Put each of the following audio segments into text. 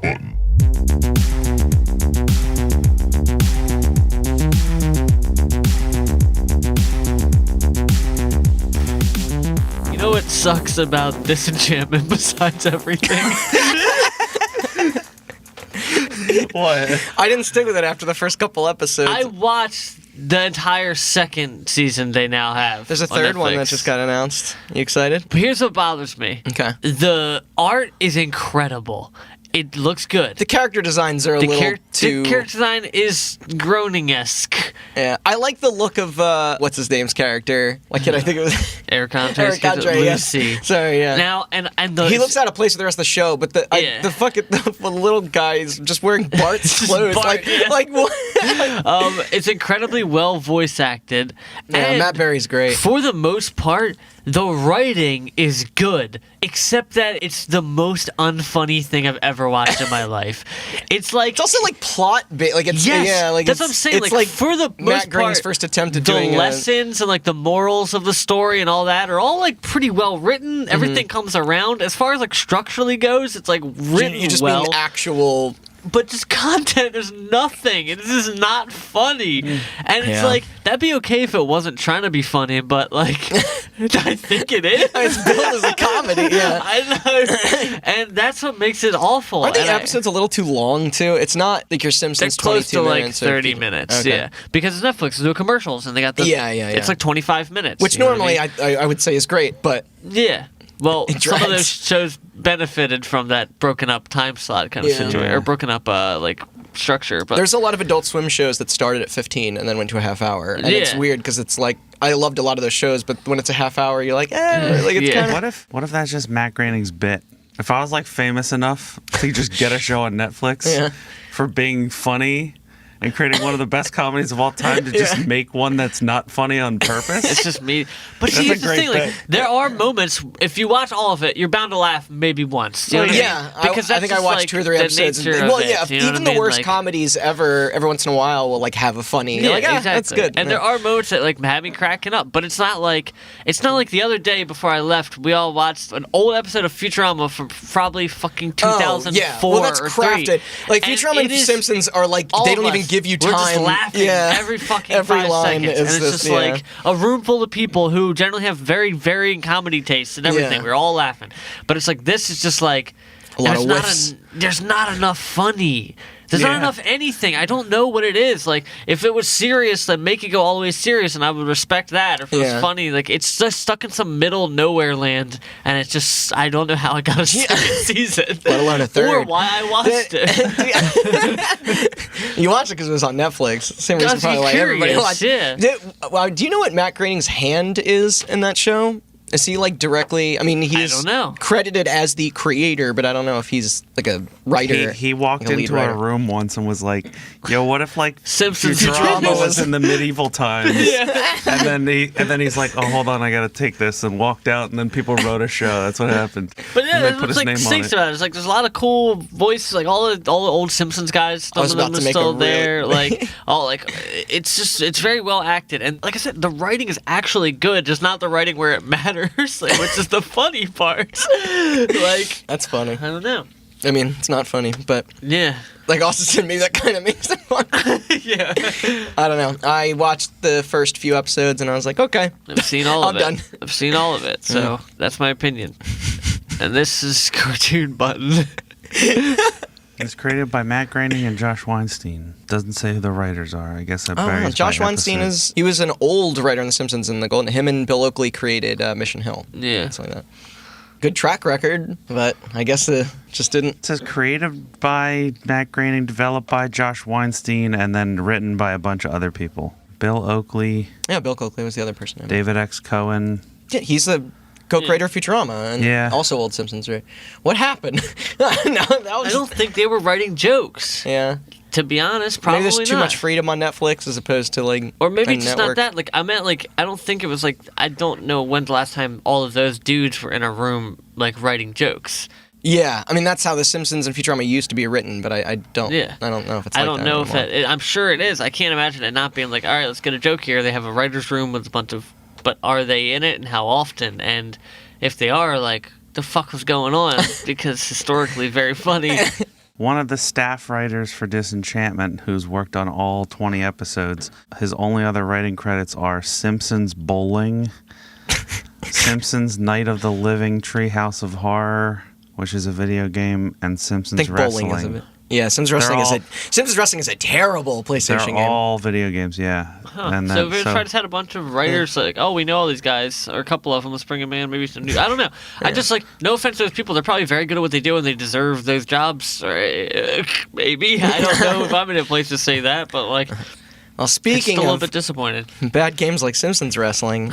button. You know what sucks about Disenchantment besides everything? What? I didn't stick with it after the first couple episodes. I watched the entire second season they now have. There's a third one that just got announced. You excited? But here's what bothers me. Okay. The art is incredible. It looks good. The character designs are a little too... The character design is Groening-esque. Yeah, I like the look of, what's his name's character? Why can't I think of it? Eric Andre, Lucy. Yes. Sorry, yeah. Now, and he looks out of place with the rest of the show, but the little guy is just wearing Bart's clothes. Bart, like what? It's incredibly well voice acted. Yeah, and Matt Berry's great. For the most part, the writing is good, except that it's the most unfunny thing I've ever watched in my life. It's also like plot bit, like it's that's what I'm saying. It's like for the Matt most Groening's part, first attempt at the doing lessons and like the morals of the story and all that are all like pretty well written. Mm-hmm. Everything comes around. As far as like structurally goes, it's like written you just well. mean actual. But just content, there's nothing. It is not funny. And it's like, that'd be okay if it wasn't trying to be funny, but like, I think it is. It's billed as a comedy, yeah. I know. And that's what makes it awful. Aren't the episodes a little too long, too? It's not like your Simpsons they're close 22 to like minutes 30 minutes, okay. yeah. Because it's Netflix, they do commercials, and they got the... Yeah. It's like 25 minutes. Which normally I would say is great, but... Yeah. Well, it some of drags. those shows benefited from that broken up time slot kind of situation, or broken up like structure. But there's a lot of Adult Swim shows that started at 15 and then went to a half hour, and it's weird because it's like I loved a lot of those shows, but when it's a half hour, you're like, like it's kind of. What if that's just Matt Groening's bit? If I was like famous enough to just get a show on Netflix for being funny and creating one of the best comedies of all time to just make one that's not funny on purpose. It's just me. But see, here's the thing, like, there are moments, if you watch all of it, you're bound to laugh maybe once. You know what I mean? Because I think I watched 2 or 3 episodes. Even the worst comedies ever, every once in a while, will like have a funny. You're like, exactly. That's good. And there are moments that like have me cracking up, but it's not like the other day before I left, we all watched an old episode of Futurama from probably fucking 2004 well, that's or crafted. 3. Like Futurama and Simpsons are like they don't even give you time. We're just laughing every fucking 5 line seconds. And it's just like a room full of people who generally have very varying comedy tastes and everything. We're all laughing. But it's like, this is just like, a lot of whiffs. There's not enough funny. There's not enough anything. I don't know what it is. Like, if it was serious, then make it go all the way serious, and I would respect that. Or if it was funny, like, it's just stuck in some middle nowhere land, and it's just, I don't know how it got a second season. Let alone a third. Or why I watched it. You watched it because it was on Netflix. Same reason probably why everybody watched it. Do you know what Matt Groening's hand is in that show? Is he like directly? I mean, he's credited as the creator, but I don't know if he's like a writer. He walked into a room once and was like, "Yo, what if like Simpsons Futurama was in the medieval times?" And then he's like, "Oh, hold on, I gotta take this," and walked out. And then people wrote a show. That's what happened. But that's what's like stinks about it. It's like there's a lot of cool voices, like all the old Simpsons guys. Some of them are still there. It's very well acted, and like I said, the writing is actually good. Just not the writing where it matters, which is the funny part. Like, that's funny. I don't know. I mean, it's not funny, but like Austin said, maybe that kind of makes it funny. I don't know. I watched the first few episodes and I was like, okay, I've seen all of it. I'm done. I've seen all of it, so that's my opinion. And this is Cartoon Button. It's created by Matt Groening and Josh Weinstein. Doesn't say who the writers are. I guess that varies. Josh Weinstein he was an old writer on The Simpsons and the Golden. Him and Bill Oakley created Mission Hill. Yeah, something like that. Good track record, but I guess it just didn't. It says created by Matt Groening, developed by Josh Weinstein, and then written by a bunch of other people. Bill Oakley. Yeah, Bill Oakley was the other person. David X. Cohen. Yeah, he's the co-creator of Futurama and also old Simpsons. Right? What happened? I don't think they were writing jokes. Yeah. To be honest, probably maybe there's too much freedom on Netflix as opposed to like. Or maybe it's just not that. Like I meant, like I don't think it was like I don't know when's the last time all of those dudes were in a room like writing jokes. Yeah, I mean that's how The Simpsons and Futurama used to be written, but I don't. Yeah. I don't know if it's. I like don't that know anymore. if it. I'm sure it is. I can't imagine it not being like, all right, let's get a joke here. They have a writer's room with a bunch of. But are they in it, and how often? And if they are, like, the fuck was going on? Because historically, very funny. One of the staff writers for Disenchantment, who's worked on all 20 episodes, his only other writing credits are Simpsons Bowling, Simpsons Night of the Living Treehouse of Horror, which is a video game, and Simpsons Wrestling. Bowling is Simpsons Wrestling is a terrible PlayStation game. They're all video games, yeah. Huh. And then, so I just had a bunch of writers like, oh, we know all these guys, or a couple of them. Let's bring them in. Maybe some new. I don't know. Yeah. I just no offense to those people. They're probably very good at what they do, and they deserve those jobs. Or, maybe I don't know if I'm in a place to say that, but well, speaking I'm still a little bit disappointed. Bad games like Simpsons Wrestling.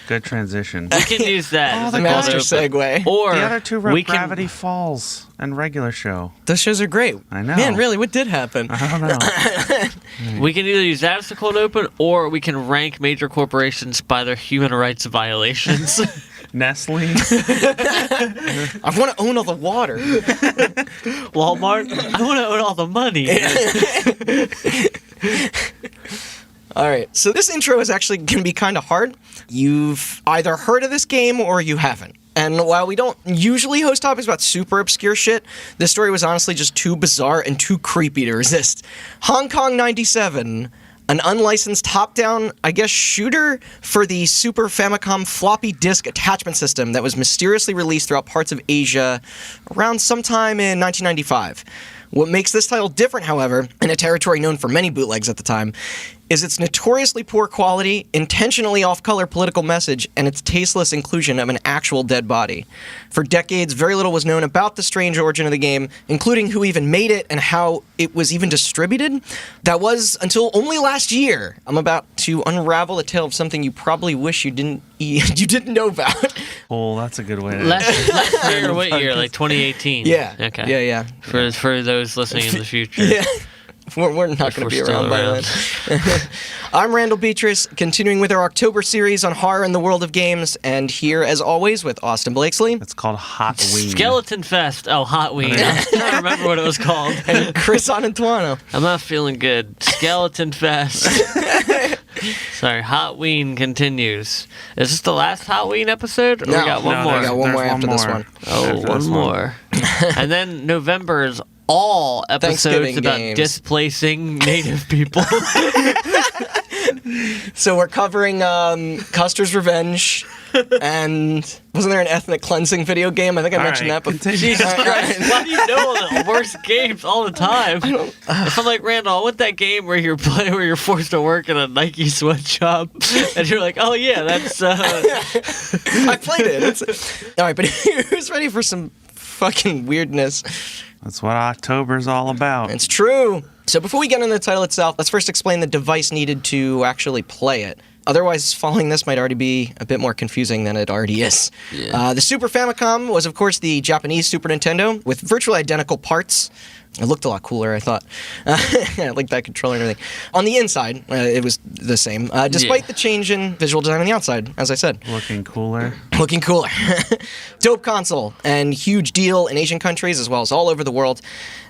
Good transition. We can use that. The master segue. Or the other two were Gravity Falls and Regular Show. Those shows are great. I know. Man, really, what did happen? I don't know. We can either use that as the cold open, or we can rank major corporations by their human rights violations. Nestle. I want to own all the water. Walmart. I want to own all the money. All right, so this intro is actually going to be kind of hard. You've either heard of this game or you haven't. And while we don't usually host topics about super obscure shit, this story was honestly just too bizarre and too creepy to resist. Hong Kong 97, an unlicensed top-down, shooter for the Super Famicom floppy disk attachment system that was mysteriously released throughout parts of Asia around sometime in 1995. What makes this title different, however, in a territory known for many bootlegs at the time, is its notoriously poor quality, intentionally off-color political message, and its tasteless inclusion of an actual dead body. For decades, very little was known about the strange origin of the game, including who even made it and how it was even distributed. That was until only last year. I'm about to unravel the tale of something you probably wish you didn't know about. Oh, that's a good way to... Last year, what year? Like 2018? Yeah. Okay. Yeah. For those listening in the future. Yeah. We're not going to be around by then. I'm Randall Beatrice, continuing with our October series on horror in the world of games, and here, as always, with Austin Blakesley. It's called Hot Ween. Skeleton Fest. Oh, Hot Ween. I don't remember what it was called. And Chris Anantuano. I'm not feeling good. Skeleton Fest. Sorry, Hot Ween continues. Is this the last Hot Ween episode? Or no, we got one more? We got one more after this one. Oh, one more. And then November is all episodes about displacing native people. So we're covering Custer's Revenge, and wasn't there an ethnic cleansing video game? I think I mentioned that before. Jesus Christ, why do you know the worst games all the time? If I'm like, Randall, I want that game where you're forced to work in a Nike sweatshop, and you're like, oh yeah, that's... I played it. All right, but who's ready for some fucking weirdness? That's what October's all about. It's true. So before we get into the title itself, let's first explain the device needed to actually play it. Otherwise, following this might already be a bit more confusing than it already is. Yeah. The Super Famicom was, of course, the Japanese Super Nintendo with virtually identical parts. It looked a lot cooler, I thought. I like that controller and everything. On the inside, it was the same, despite the change in visual design on the outside, as I said. Looking cooler. Looking cooler. Dope console, and huge deal in Asian countries as well as all over the world.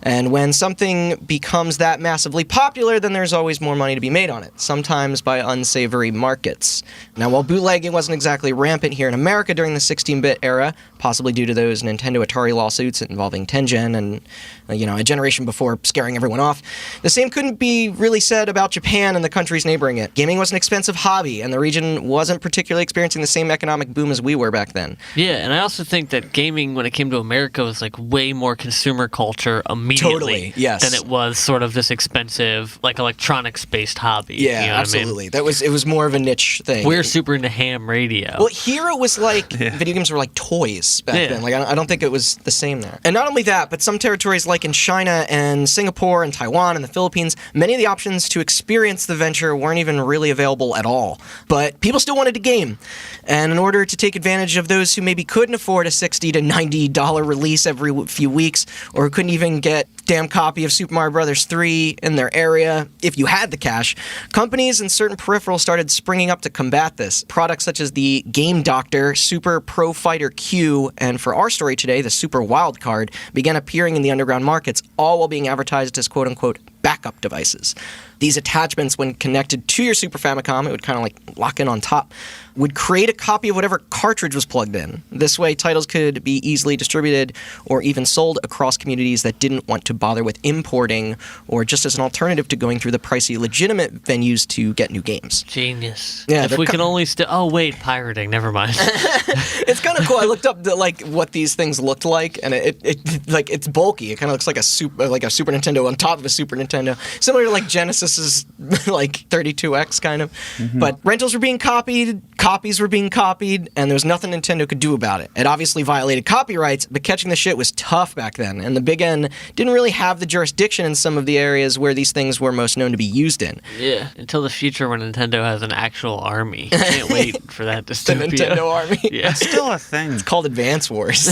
And when something becomes that massively popular, then there's always more money to be made on it, sometimes by unsavory markets. Now, while bootlegging wasn't exactly rampant here in America during the 16-bit era, possibly due to those Nintendo Atari lawsuits involving Tengen and, a generation before scaring everyone off, the same couldn't be really said about Japan and the countries neighboring it. Gaming was an expensive hobby, and the region wasn't particularly experiencing the same economic boom as we were back then. Yeah, and I also think that gaming, when it came to America, was like way more consumer culture immediately totally, yes. than it was sort of this expensive, like electronics-based hobby. Yeah, you know absolutely. What I mean? It was more of a niche thing. We're super into ham radio. Well, here it was like video games were like toys back then. Like I don't think it was the same there. And not only that, but some territories like in China and Singapore and Taiwan and the Philippines, many of the options to experience the venture weren't even really available at all. But people still wanted to game. And in order to take advantage of those who maybe couldn't afford a $60 to $90 release every few weeks, or who couldn't even get damn copy of Super Mario Bros. 3 in their area, if you had the cash. Companies and certain peripherals started springing up to combat this. Products such as the Game Doctor, Super Pro Fighter Q, and for our story today, the Super Wild Card, began appearing in the underground markets, all while being advertised as quote-unquote backup devices. These attachments, when connected to your Super Famicom, it would kind of like lock in on top, would create a copy of whatever cartridge was plugged in. This way, titles could be easily distributed or even sold across communities that didn't want to bother with importing, or just as an alternative to going through the pricey legitimate venues to get new games. Genius. Yeah, if we can only still... Oh, wait, pirating. Never mind. It's kind of cool. I looked up what these things looked like, and it's bulky. It kind of looks like a Super Nintendo on top of a Super Nintendo, similar to like Genesis's like 32X kind of. Mm-hmm. But rentals were being copied, copies were being copied, and there was nothing Nintendo could do about it. It obviously violated copyrights, but catching the shit was tough back then, and the Big N didn't really have the jurisdiction in some of the areas where these things were most known to be used in. Yeah, until the future when Nintendo has an actual army. Can't wait for that dystopia. The Nintendo army. Yeah. It's still a thing. It's called Advance Wars.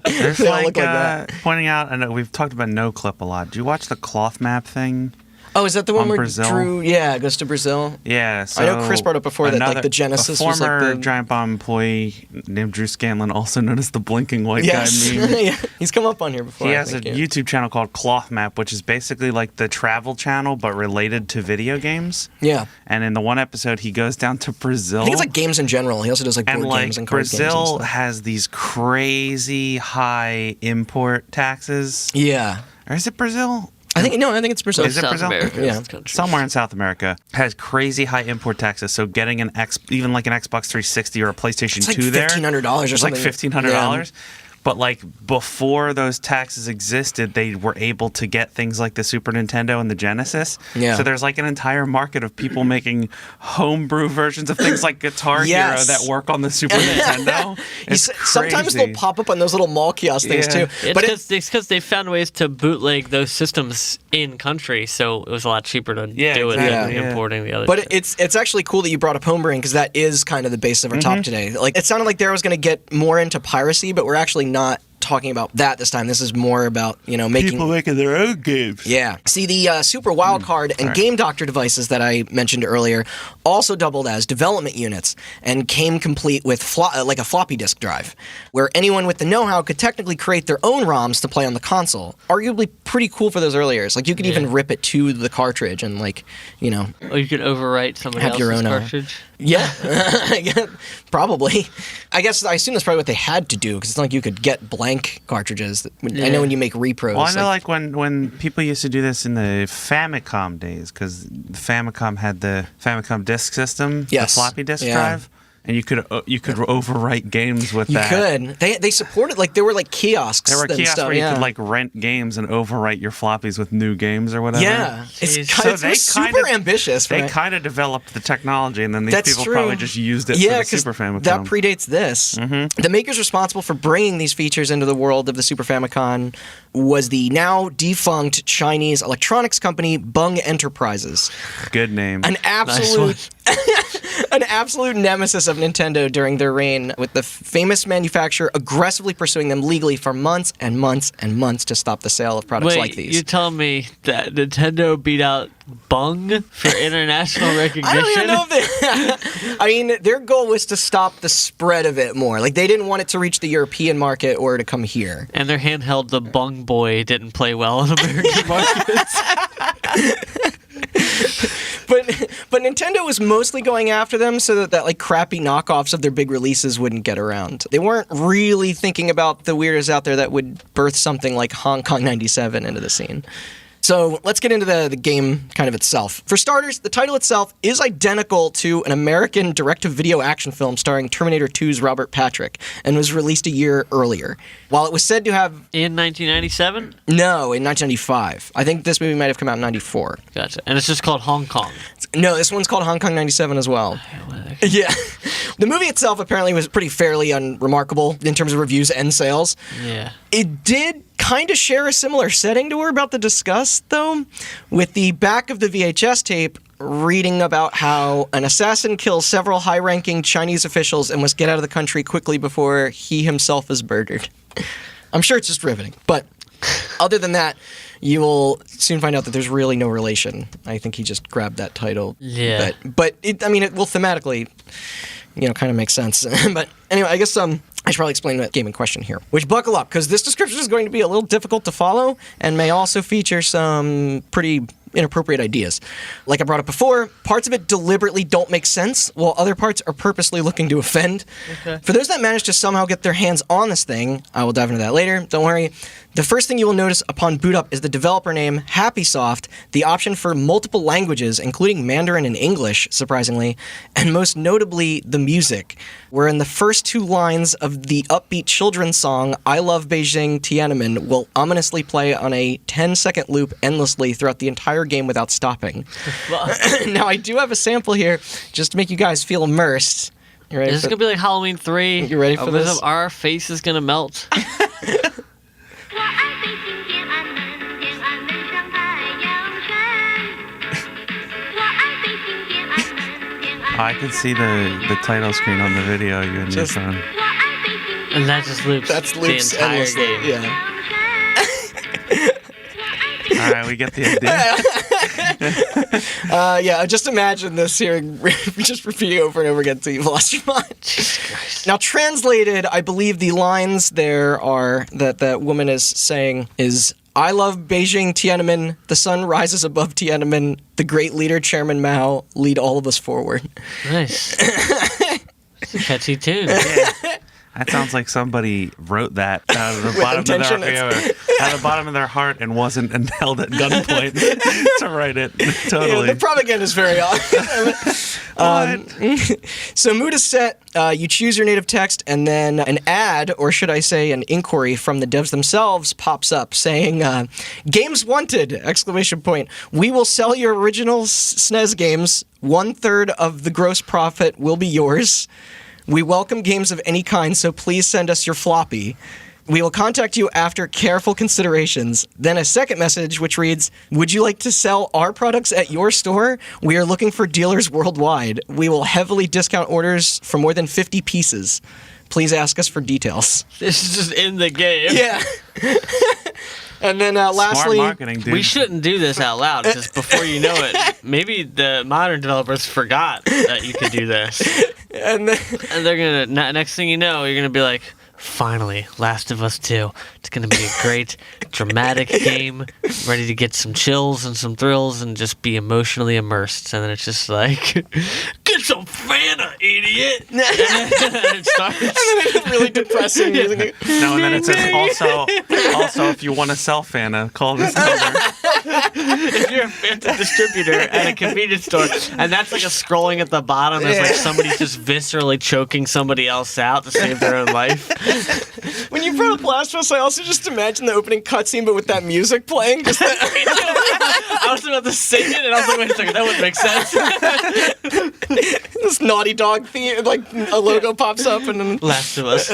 There's They all look like that. Pointing out, and we've talked about No Clip a lot. Do you watch the cloth map thing? Oh, is that the one where Brazil? Drew goes to Brazil? Yeah. So I know Chris brought up before that like the Genesis a former was like the Giant Bomb employee named Drew Scanlon, also known as the blinking white guy meme. Yeah, he's come up on here before. He has a YouTube channel called Cloth Map, which is basically like the travel channel but related to video games. Yeah. And in the one episode, he goes down to Brazil. I think it's like games in general. He also does like board games and card games. Brazil has these crazy high import taxes. Yeah. Or is it Brazil? I think it's Brazil. Is it South Brazil? America. Yeah. Somewhere in South America has crazy high import taxes. So getting even like an Xbox 360 or a PlayStation 2 there, $1,500 or it's something. like $1,500. But like before those taxes existed, they were able to get things like the Super Nintendo and the Genesis. Yeah. So there's like an entire market of people making homebrew versions of things like Guitar Hero that work on the Super Nintendo. It's crazy. Sometimes they'll pop up on those little mall kiosk things too. It's because they found ways to bootleg those systems in country, so it was a lot cheaper to do it than importing the other. But it's actually cool that you brought up homebrewing, because that is kind of the base of our talk today. Like it sounded like Dara was going to get more into piracy, but we're actually not talking about that this time. This is more about, making people making their own games. Yeah. See, the Super Wild Card and Game Doctor devices that I mentioned earlier also doubled as development units and came complete with like a floppy disk drive, where anyone with the know-how could technically create their own ROMs to play on the console. Arguably pretty cool for those early years. Like you could even rip it to the cartridge and or you could overwrite somebody else's your own cartridge. Yeah, probably. I assume that's probably what they had to do, because it's not like you could get blank cartridges. I know when you make repros. Well, I know like when people used to do this in the Famicom days, because the Famicom had the Famicom disk system, the floppy disk drive. And you could overwrite games with that. You could. They supported, like, there were like kiosks. There were and kiosks stuff, where you could like rent games and overwrite your floppies with new games or whatever. Yeah, it's super ambitious. They kind of developed the technology, and then these people probably just used it for the Super Famicom. That predates this. Mm-hmm. The makers responsible for bringing these features into the world of the Super Famicom was the now defunct Chinese electronics company Bung Enterprises. Good name. An absolute. An absolute nemesis of Nintendo during their reign, with the famous manufacturer aggressively pursuing them legally for months and months and months to stop the sale of products like these. You're telling me that Nintendo beat out Bung for international recognition? I don't even know if I mean, their goal was to stop the spread of it more. Like, they didn't want it to reach the European market or to come here. And their handheld, the Bung Boy, didn't play well in American markets. But Nintendo was mostly going after them so that like crappy knockoffs of their big releases wouldn't get around. They weren't really thinking about the weirdos out there that would birth something like Hong Kong 97 into the scene. So let's get into the game kind of itself. For starters, the title itself is identical to an American direct-to-video action film starring Terminator 2's Robert Patrick, and was released a year earlier. While it was said to have... In 1997? No, in 1995. I think this movie might have come out in 94. Gotcha. And it's just called Hong Kong? No, this one's called Hong Kong 97 as well. Yeah. The movie itself apparently was pretty fairly unremarkable in terms of reviews and sales. Yeah. It did kind of share a similar setting to we're about to discuss, though, with the back of the VHS tape reading about how an assassin kills several high-ranking Chinese officials and must get out of the country quickly before he himself is murdered. I'm sure it's just riveting, but Other than that, you will soon find out that there's really no relation. I think he just grabbed that title. Yeah. But it will thematically, kind of make sense. But anyway, I guess I should probably explain the game in question here. Which, buckle up, because this description is going to be a little difficult to follow and may also feature some pretty inappropriate ideas. Like I brought up before, parts of it deliberately don't make sense, while other parts are purposely looking to offend. Okay. For those that manage to somehow get their hands on this thing, I will dive into that later, don't worry. The first thing you will notice upon boot up is the developer name, HappySoft, the option for multiple languages, including Mandarin and English, surprisingly, and most notably, the music, where in the first 2 lines of the upbeat children's song, I Love Beijing Tiananmen, will ominously play on a 10-second loop endlessly throughout the entire game without stopping. Now, I do have a sample here, just to make you guys feel immersed. You ready? This is going to be like Halloween 3. You ready for this? Our face is going to melt. I can see the title screen on the video you and your phone. And that just loops. That loops the entire endlessly. game. Yeah. All right, we get the idea. Just imagine this here, just repeating over and over again until you've lost your mind. Now, translated, I believe the lines there are that that woman is saying is, I love Beijing Tiananmen, the sun rises above Tiananmen, the great leader Chairman Mao, lead all of us forward. Nice. It's a catchy tune. Yeah. That sounds like somebody wrote that out of the bottom of their heart and wasn't held at gunpoint to write it. Totally. Yeah, the propaganda is very obvious. So mood is set. You choose your native text, and then an ad, or should I say an inquiry from the devs themselves, pops up saying, "Games wanted!" Exclamation point. We will sell your original SNES games. 1/3 of the gross profit will be yours. We welcome games of any kind, so please send us your floppy. We will contact you after careful considerations. Then a second message which reads, would you like to sell our products at your store? We are looking for dealers worldwide. We will heavily discount orders for more than 50 pieces. Please ask us for details. This is just in the game. Yeah. And then lastly, smart marketing, dude. We shouldn't do this out loud because before you know it, maybe the modern developers forgot that you could do this. And they're going to, next thing you know, you're going to be like, finally, Last of Us 2. It's going to be a great, dramatic game, ready to get some chills and some thrills and just be emotionally immersed. And then it's just like, get some Fanta, idiot! And then it starts. And then it's really depressing music. No, and then it says, also, if you want to sell Fanta, call this number. If you're a Fanta distributor at a convenience store, and that's like a scrolling at the bottom, there's like somebody just viscerally choking somebody else out to save their own life. When you brought up Last of Us, I also just imagine the opening cutscene, but with that music playing. Just I was about to sing it, and I was like, wait a second, that wouldn't make sense. This Naughty Dog theme, like a logo pops up, and then Last of Us.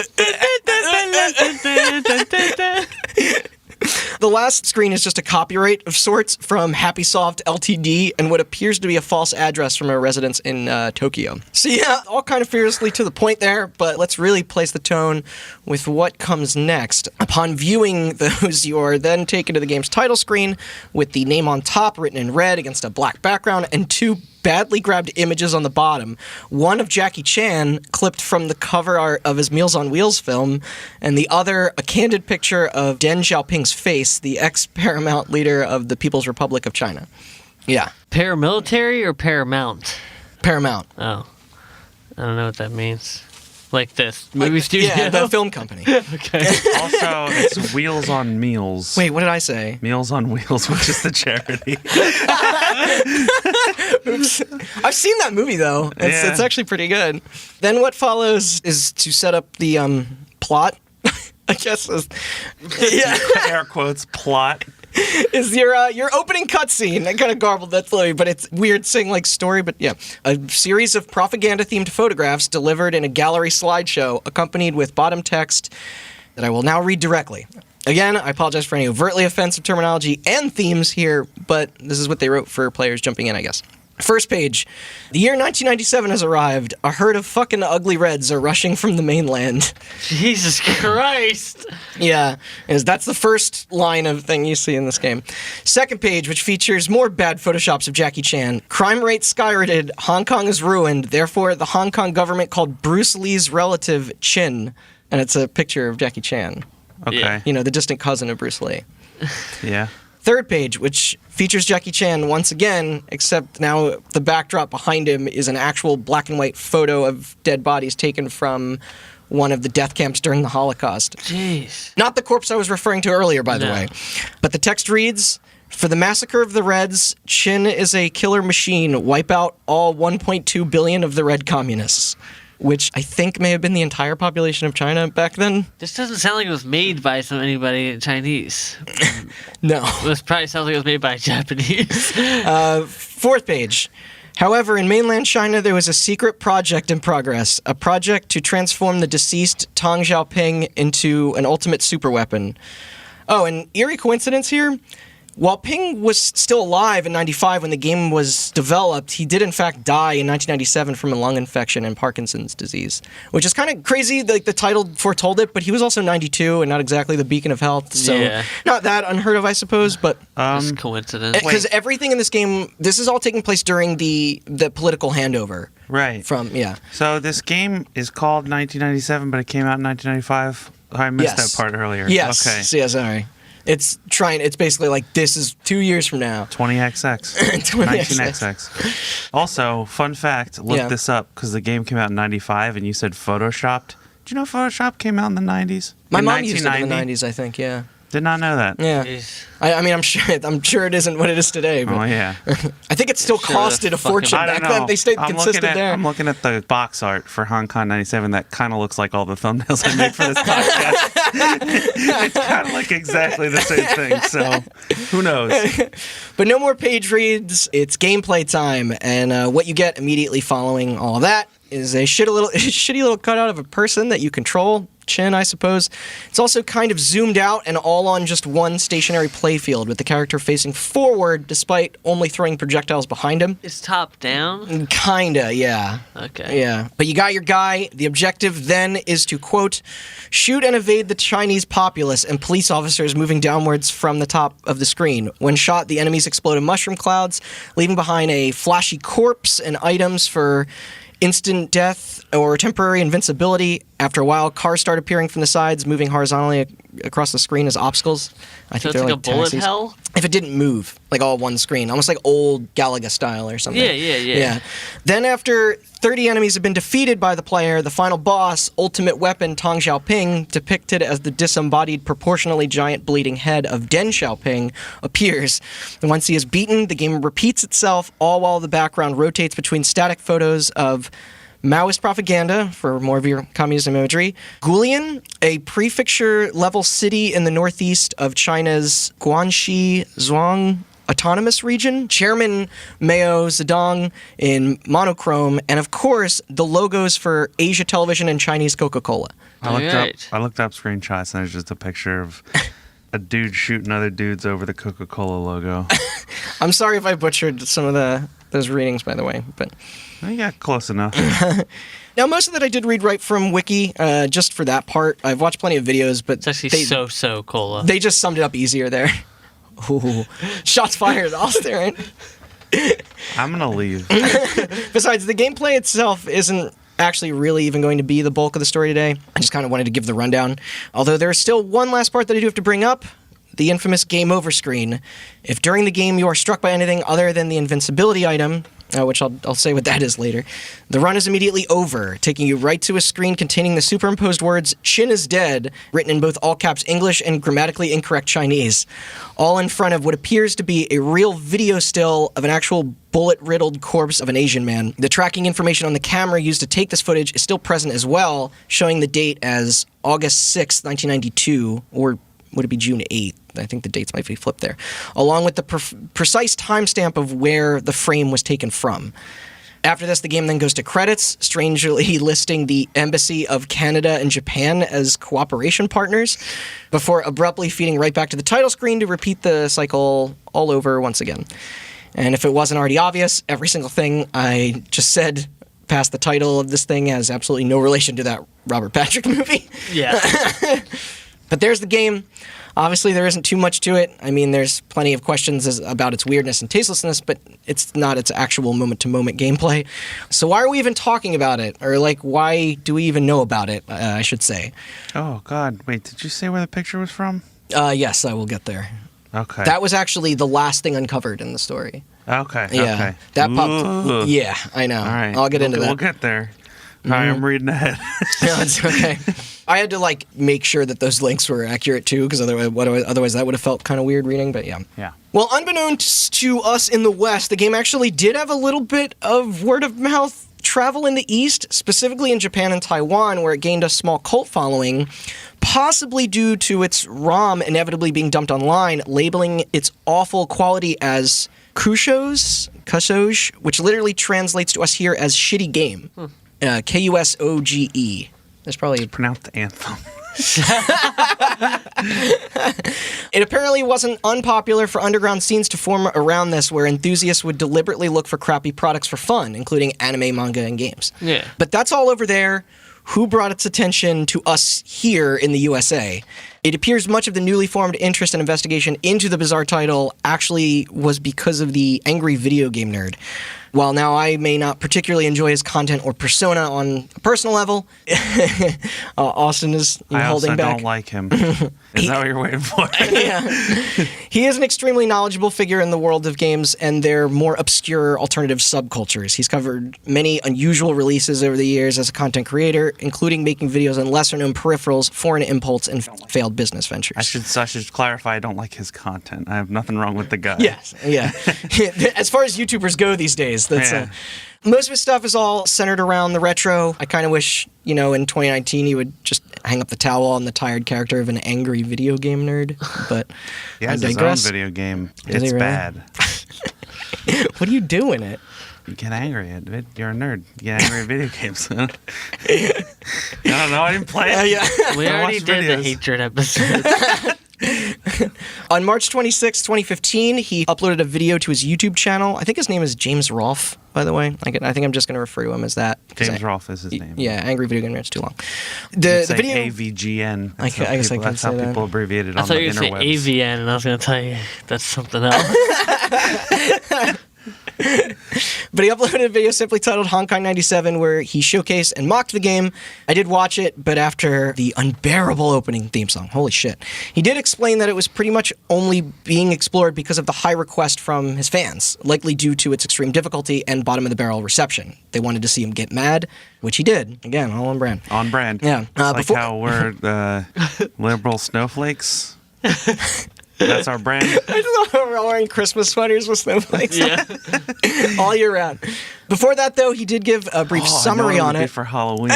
The last screen is just a copyright of sorts from HappySoft Ltd. and what appears to be a false address from a residence in Tokyo. So yeah, all kind of fearlessly to the point there, but let's really place the tone with what comes next. Upon viewing those, you are then taken to the game's title screen with the name on top written in red against a black background and 2 badly grabbed images on the bottom. One of Jackie Chan, clipped from the cover art of his Meals on Wheels film, and the other a candid picture of Deng Xiaoping's face, the ex-Paramount leader of the People's Republic of China. Yeah. Paramilitary or Paramount? Paramount. Oh. I don't know what that means. Like this movie studio? Yeah, the film company. Okay. Also, it's Wheels on Meals. Wait, what did I say? Meals on Wheels, which is the charity. Oops. I've seen that movie, though. It's actually pretty good. Then what follows is to set up the plot, I guess. Air quotes, plot. Is your opening cutscene. I kind of garbled that slowly, but it's weird saying like story, but yeah. A series of propaganda-themed photographs delivered in a gallery slideshow accompanied with bottom text that I will now read directly. Again, I apologize for any overtly offensive terminology and themes here, but this is what they wrote for players jumping in, I guess. First page. The year 1997 has arrived. A herd of fucking ugly reds are rushing from the mainland. Jesus Christ. Yeah, that's the first line of thing you see in this game. Second page, which features more bad photoshops of Jackie Chan. Crime rate skyrocketed. Hong Kong is ruined. Therefore, the Hong Kong government called Bruce Lee's relative Chin. And it's a picture of Jackie Chan. Okay. You know, the distant cousin of Bruce Lee. Yeah. Third page, which features Jackie Chan once again, except now the backdrop behind him is an actual black and white photo of dead bodies taken from one of the death camps during the Holocaust. Jeez. Not the corpse I was referring to earlier, by the way. But the text reads, "For the massacre of the Reds, Chin is a killer machine. Wipe out all 1.2 billion of the Red communists." Which I think may have been the entire population of China back then. This doesn't sound like it was made by anybody Chinese. No. This probably sounds like it was made by Japanese. Fourth page. However, in mainland China, there was a secret project in progress. A project to transform the deceased Tang Xiaoping into an ultimate superweapon. Oh, and eerie coincidence here. While Ping was still alive in 95 when the game was developed, he did in fact die in 1997 from a lung infection and Parkinson's disease, which is kind of crazy. Like the title foretold it, but he was also 92 and not exactly the beacon of health. So not that unheard of, I suppose, but just coincidence. Because everything in this game, this is all taking place during the political handover. Right. So this game is called 1997, but it came out in 1995. I missed that part earlier. Yes. Okay. Yeah, sorry. It's basically like, this is 2 years from now. 20XX. 19XX. Also, fun fact, look this up, because the game came out in 95, and you said Photoshopped. Do you know Photoshop came out in the 90s? My mom used it in the 90s, I think, yeah. Did not know that. Yeah. I mean, I'm sure it isn't what it is today. But I think it still costed a fortune back then. They stayed consistent there. I'm looking at the box art for Hong Kong 97. That kind of looks like all the thumbnails I made for this podcast. It's kind of like exactly the same thing. So who knows? But no more page reads. It's gameplay time. And what you get immediately following all of that is a shitty little cutout of a person that you control. Chin, I suppose. It's also kind of zoomed out and all on just one stationary playfield with the character facing forward despite only throwing projectiles behind him. It's top down? Kinda, yeah. Okay. Yeah. But you got your guy. The objective then is to, quote, shoot and evade the Chinese populace and police officers moving downwards from the top of the screen. When shot, the enemies explode in mushroom clouds, leaving behind a flashy corpse and items for instant death or temporary invincibility. After a while, cars start appearing from the sides, moving horizontally across the screen as obstacles. I think they're like a bullet taxis. hell? If it didn't move, like all one screen, almost like old Galaga style or something. Yeah. Then after 30 enemies have been defeated by the player, the final boss, ultimate weapon Tang Xiaoping, depicted as the disembodied, proportionally giant bleeding head of Deng Xiaoping, appears. And once he is beaten, the game repeats itself, all while the background rotates between static photos of Maoist propaganda, for more of your communism imagery. Gulian, a prefecture-level city in the northeast of China's Guangxi Zhuang Autonomous Region. Chairman Mao Zedong in monochrome. And, of course, the logos for Asia Television and Chinese Coca-Cola. I looked up screenshots, and there's just a picture of a dude shooting other dudes over the Coca-Cola logo. I'm sorry if I butchered some of those readings, by the way, but you got close enough. Now, most of that I did read right from Wiki, just for that part. I've watched plenty of videos, but it's actually so cola. They just summed it up easier there. Ooh, shots fired. I'll stare it. I'm gonna leave. Besides, the gameplay itself isn't actually really even going to be the bulk of the story today. I just kind of wanted to give the rundown. Although there's still one last part that I do have to bring up. The infamous game over screen. If during the game you are struck by anything other than the invincibility item, which I'll say what that is later, the run is immediately over, taking you right to a screen containing the superimposed words, Chin is dead, written in both all caps English and grammatically incorrect Chinese, all in front of what appears to be a real video still of an actual bullet-riddled corpse of an Asian man. The tracking information on the camera used to take this footage is still present as well, showing the date as August 6th, 1992, or would it be June 8th? I think the dates might be flipped there. Along with the precise timestamp of where the frame was taken from. After this, the game then goes to credits, strangely listing the Embassy of Canada and Japan as cooperation partners, before abruptly feeding right back to the title screen to repeat the cycle all over once again. And if it wasn't already obvious, every single thing I just said past the title of this thing has absolutely no relation to that Robert Patrick movie. Yeah. But there's the game. Obviously, there isn't too much to it. I mean, there's plenty of questions about its weirdness and tastelessness, but it's not its actual moment-to-moment gameplay. So why are we even talking about it? Or, like, why do we even know about it, I should say? Oh, God. Wait, did you say where the picture was from? Yes, I will get there. Okay. That was actually the last thing uncovered in the story. Okay, yeah, okay. That popped. Yeah, I know. All right. I'll get into that. We'll get there. All right, I'm reading ahead. No, it's okay. I had to, like, make sure that those links were accurate, too, because otherwise that would have felt kind of weird reading, but yeah. Yeah. Well, unbeknownst to us in the West, the game actually did have a little bit of word-of-mouth travel in the East, specifically in Japan and Taiwan, where it gained a small cult following, possibly due to its ROM inevitably being dumped online, labeling its awful quality as Kusoge, which literally translates to us here as shitty game. Kusoge. That's probably pronounced the anthem. It apparently wasn't unpopular for underground scenes to form around this, where enthusiasts would deliberately look for crappy products for fun, including anime, manga, and games. Yeah. But that's all over there. Who brought its attention to us here in the USA? It appears much of the newly formed interest and investigation into the bizarre title actually was because of the angry video game nerd. While now I may not particularly enjoy his content or persona on a personal level, Austin is holding back. I also don't like him. Is that what you're waiting for? Yeah. He is an extremely knowledgeable figure in the world of games and their more obscure alternative subcultures. He's covered many unusual releases over the years as a content creator, including making videos on lesser-known peripherals, foreign impulse, and failed business ventures. I should clarify, I don't like his content. I have nothing wrong with the guy. Yes, yeah. As far as YouTubers go these days, that's most of his stuff is all centered around the retro. I kind of wish, in 2019 he would just hang up the towel on the tired character of an angry video game nerd, but he has I digress. His own video game. Is it's really? Bad. What do you do in it? You get angry at it. You're a nerd. You get angry at video games. I don't know. I didn't play it. Yeah. We already did the hatred episode. On March 26, 2015, he uploaded a video to his YouTube channel. I think his name is James Rolfe, by the way. I think I'm just going to refer to him as that. James Rolfe is his name. Yeah, Angry Video Game Nerd. It's too long. The video AVGN. I guess I can say that. That's how people abbreviate it on the interwebs. I thought you were going to say AVN, and I was going to tell you that's something else. But he uploaded a video simply titled Honkai 97 where he showcased and mocked the game. I did watch it, but after the unbearable opening theme song, holy shit, he did explain that it was pretty much only being explored because of the high request from his fans, likely due to its extreme difficulty and bottom-of-the-barrel reception. They wanted to see him get mad, which he did. Again, all on brand. On brand. Yeah. Like how we're liberal snowflakes. That's our brand. I just love we're all wearing Christmas sweaters with snowflakes. Yeah. All year round. Before that, though, he did give a brief summary on it. For Halloween.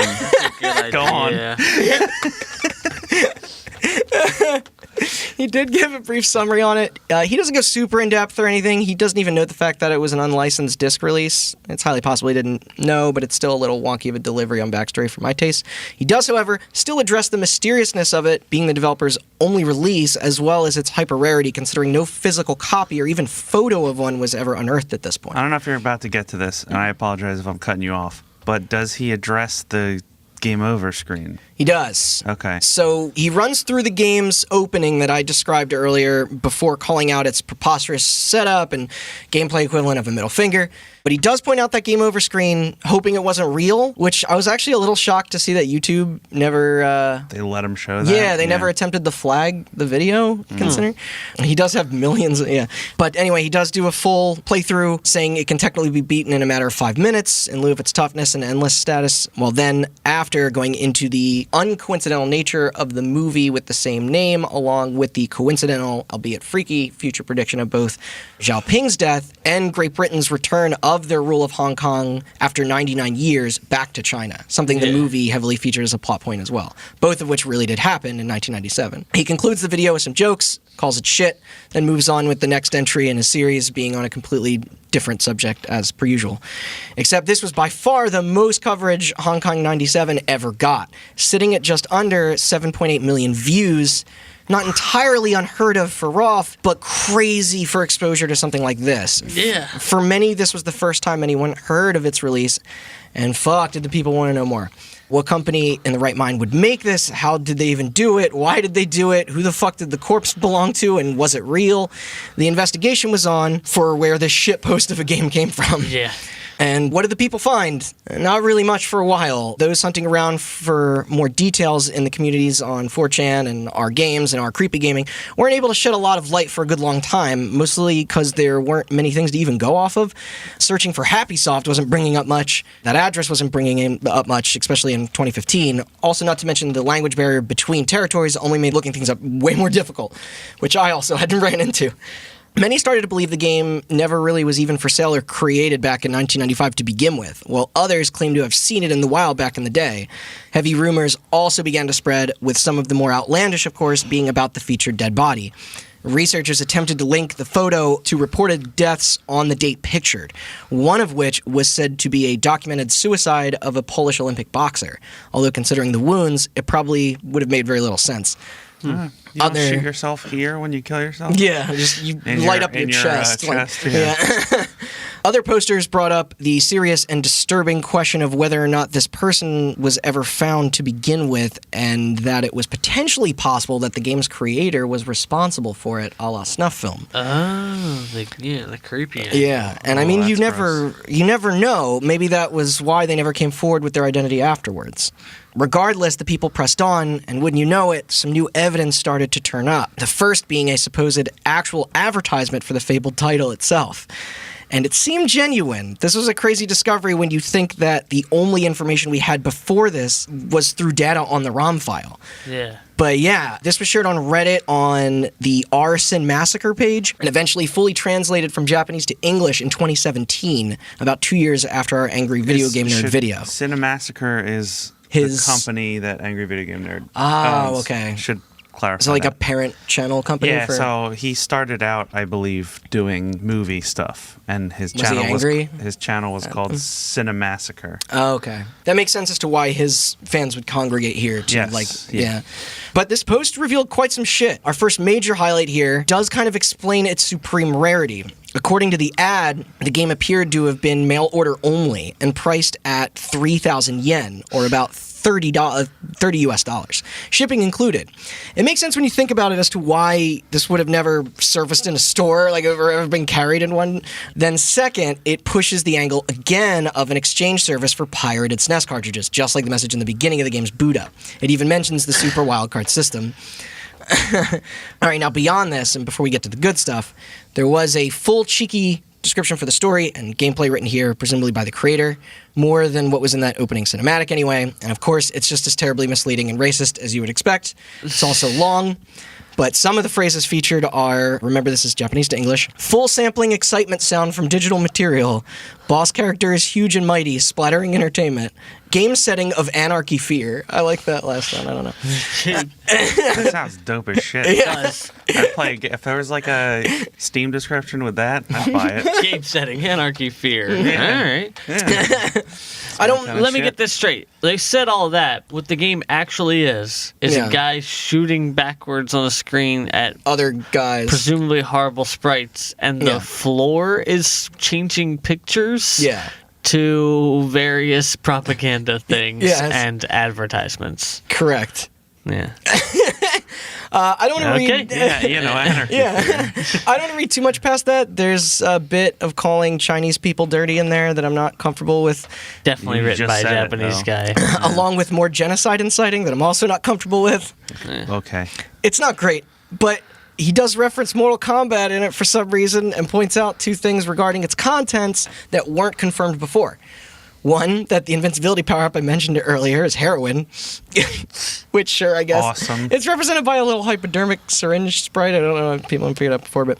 Go on. He did give a brief summary on it. He doesn't go super in-depth or anything. He doesn't even note the fact that it was an unlicensed disc release. It's highly possible he didn't know, but it's still a little wonky of a delivery on backstory for my taste. He does, however, still address the mysteriousness of it being the developer's only release, as well as its hyper-rarity, considering no physical copy or even photo of one was ever unearthed at this point. I don't know if you're about to get to this, and I apologize if I'm cutting you off, but does he address the game over screen? He does. Okay. So he runs through the game's opening that I described earlier before calling out its preposterous setup and gameplay equivalent of a middle finger. But he does point out that game over screen, hoping it wasn't real, which I was actually a little shocked to see that YouTube never... they let him show that? Yeah, they never attempted to flag the video, considering. He does have millions, But anyway, he does do a full playthrough, saying it can technically be beaten in a matter of 5 minutes in lieu of its toughness and endless status. Well, then, after going into the uncoincidental nature of the movie with the same name, along with the coincidental, albeit freaky, future prediction of both Zhao Ping's death and Great Britain's return of their rule of Hong Kong after 99 years back to China, something the movie heavily featured as a plot point as well, both of which really did happen in 1997. He concludes the video with some jokes, calls it shit, then moves on with the next entry in his series being on a completely different subject as per usual. Except this was by far the most coverage Hong Kong 97 ever got, sitting at just under 7.8 million views, Not entirely unheard of for Roth, but crazy for exposure to something like this. Yeah. For many, this was the first time anyone heard of its release, and fuck, did the people want to know more. What company in the right mind would make this? How did they even do it? Why did they do it? Who the fuck did the corpse belong to? And was it real? The investigation was on for where this shitpost of a game came from. Yeah. And what did the people find? Not really much for a while. Those hunting around for more details in the communities on 4chan and our games and our creepy gaming weren't able to shed a lot of light for a good long time, mostly because there weren't many things to even go off of. Searching for Happysoft wasn't bringing up much. That address wasn't bringing up much, especially in 2015. Also, not to mention the language barrier between territories only made looking things up way more difficult, which I also had ran into. Many started to believe the game never really was even for sale or created back in 1995 to begin with, while others claimed to have seen it in the wild back in the day. Heavy rumors also began to spread, with some of the more outlandish, of course, being about the featured dead body. Researchers attempted to link the photo to reported deaths on the date pictured, one of which was said to be a documented suicide of a Polish Olympic boxer. Although considering the wounds, it probably would have made very little sense. You don't shoot yourself here when you kill yourself? Yeah, just you light up your chest. Yeah. Other posters brought up the serious and disturbing question of whether or not this person was ever found to begin with, and that it was potentially possible that the game's creator was responsible for it, a la snuff film. Oh, the creepy. Yeah, and I mean, you never know. Maybe that was why they never came forward with their identity afterwards. Regardless, the people pressed on, and wouldn't you know it, some new evidence started to turn up. The first being a supposed actual advertisement for the fabled title itself. And it seemed genuine. This was a crazy discovery when you think that the only information we had before this was through data on the ROM file. Yeah. But yeah, this was shared on Reddit on the Arson Massacre page and eventually fully translated from Japanese to English in 2017, about 2 years after our Angry Video Game Nerd video. Cinemassacre is the company that Angry Video Game Nerd owns. Okay. Should clarify. Is it like a parent channel company? Yeah, so he started out, I believe, doing movie stuff, and his channel was called Cinemassacre. Oh, okay. That makes sense as to why his fans would congregate here to yeah. But this post revealed quite some shit. Our first major highlight here does kind of explain its supreme rarity. According to the ad, the game appeared to have been mail order only and priced at 3,000 yen, or about $30 US, shipping included. It makes sense when you think about it as to why this would have never surfaced in a store, like ever been carried in one. Then second, it pushes the angle again of an exchange service for pirated SNES cartridges, just like the message in the beginning of the game's boot up. It even mentions the Super Wildcard system. All right, now beyond this, and before we get to the good stuff, there was a full cheeky description for the story and gameplay written here, presumably by the creator, more than what was in that opening cinematic anyway. And of course, it's just as terribly misleading and racist as you would expect. It's also long. But some of the phrases featured are, remember this is Japanese to English, full sampling excitement sound from digital material, boss character is huge and mighty, splattering entertainment, game setting of anarchy fear. I like that last one, I don't know. That sounds dope as shit. It does. I'd play, if there was like a Steam description with that, I'd buy it. Game setting, anarchy fear. Yeah. All right. Yeah. Let me get this straight. They said all of that. What the game actually is a guy shooting backwards on a screen at other guys, presumably horrible sprites, and the floor is changing pictures to various propaganda things and advertisements. Correct. Yeah. I don't want to read. Anarchy. I don't want to read too much past that. There's a bit of calling Chinese people dirty in there that I'm not comfortable with. Definitely written by a Japanese guy. Along with more genocide inciting that I'm also not comfortable with. Okay. It's not great, but he does reference Mortal Kombat in it for some reason and points out two things regarding its contents that weren't confirmed before. One, that the invincibility power-up I mentioned earlier is heroin, which, sure, I guess. Awesome. It's represented by a little hypodermic syringe sprite. I don't know if people have figured it out before, but...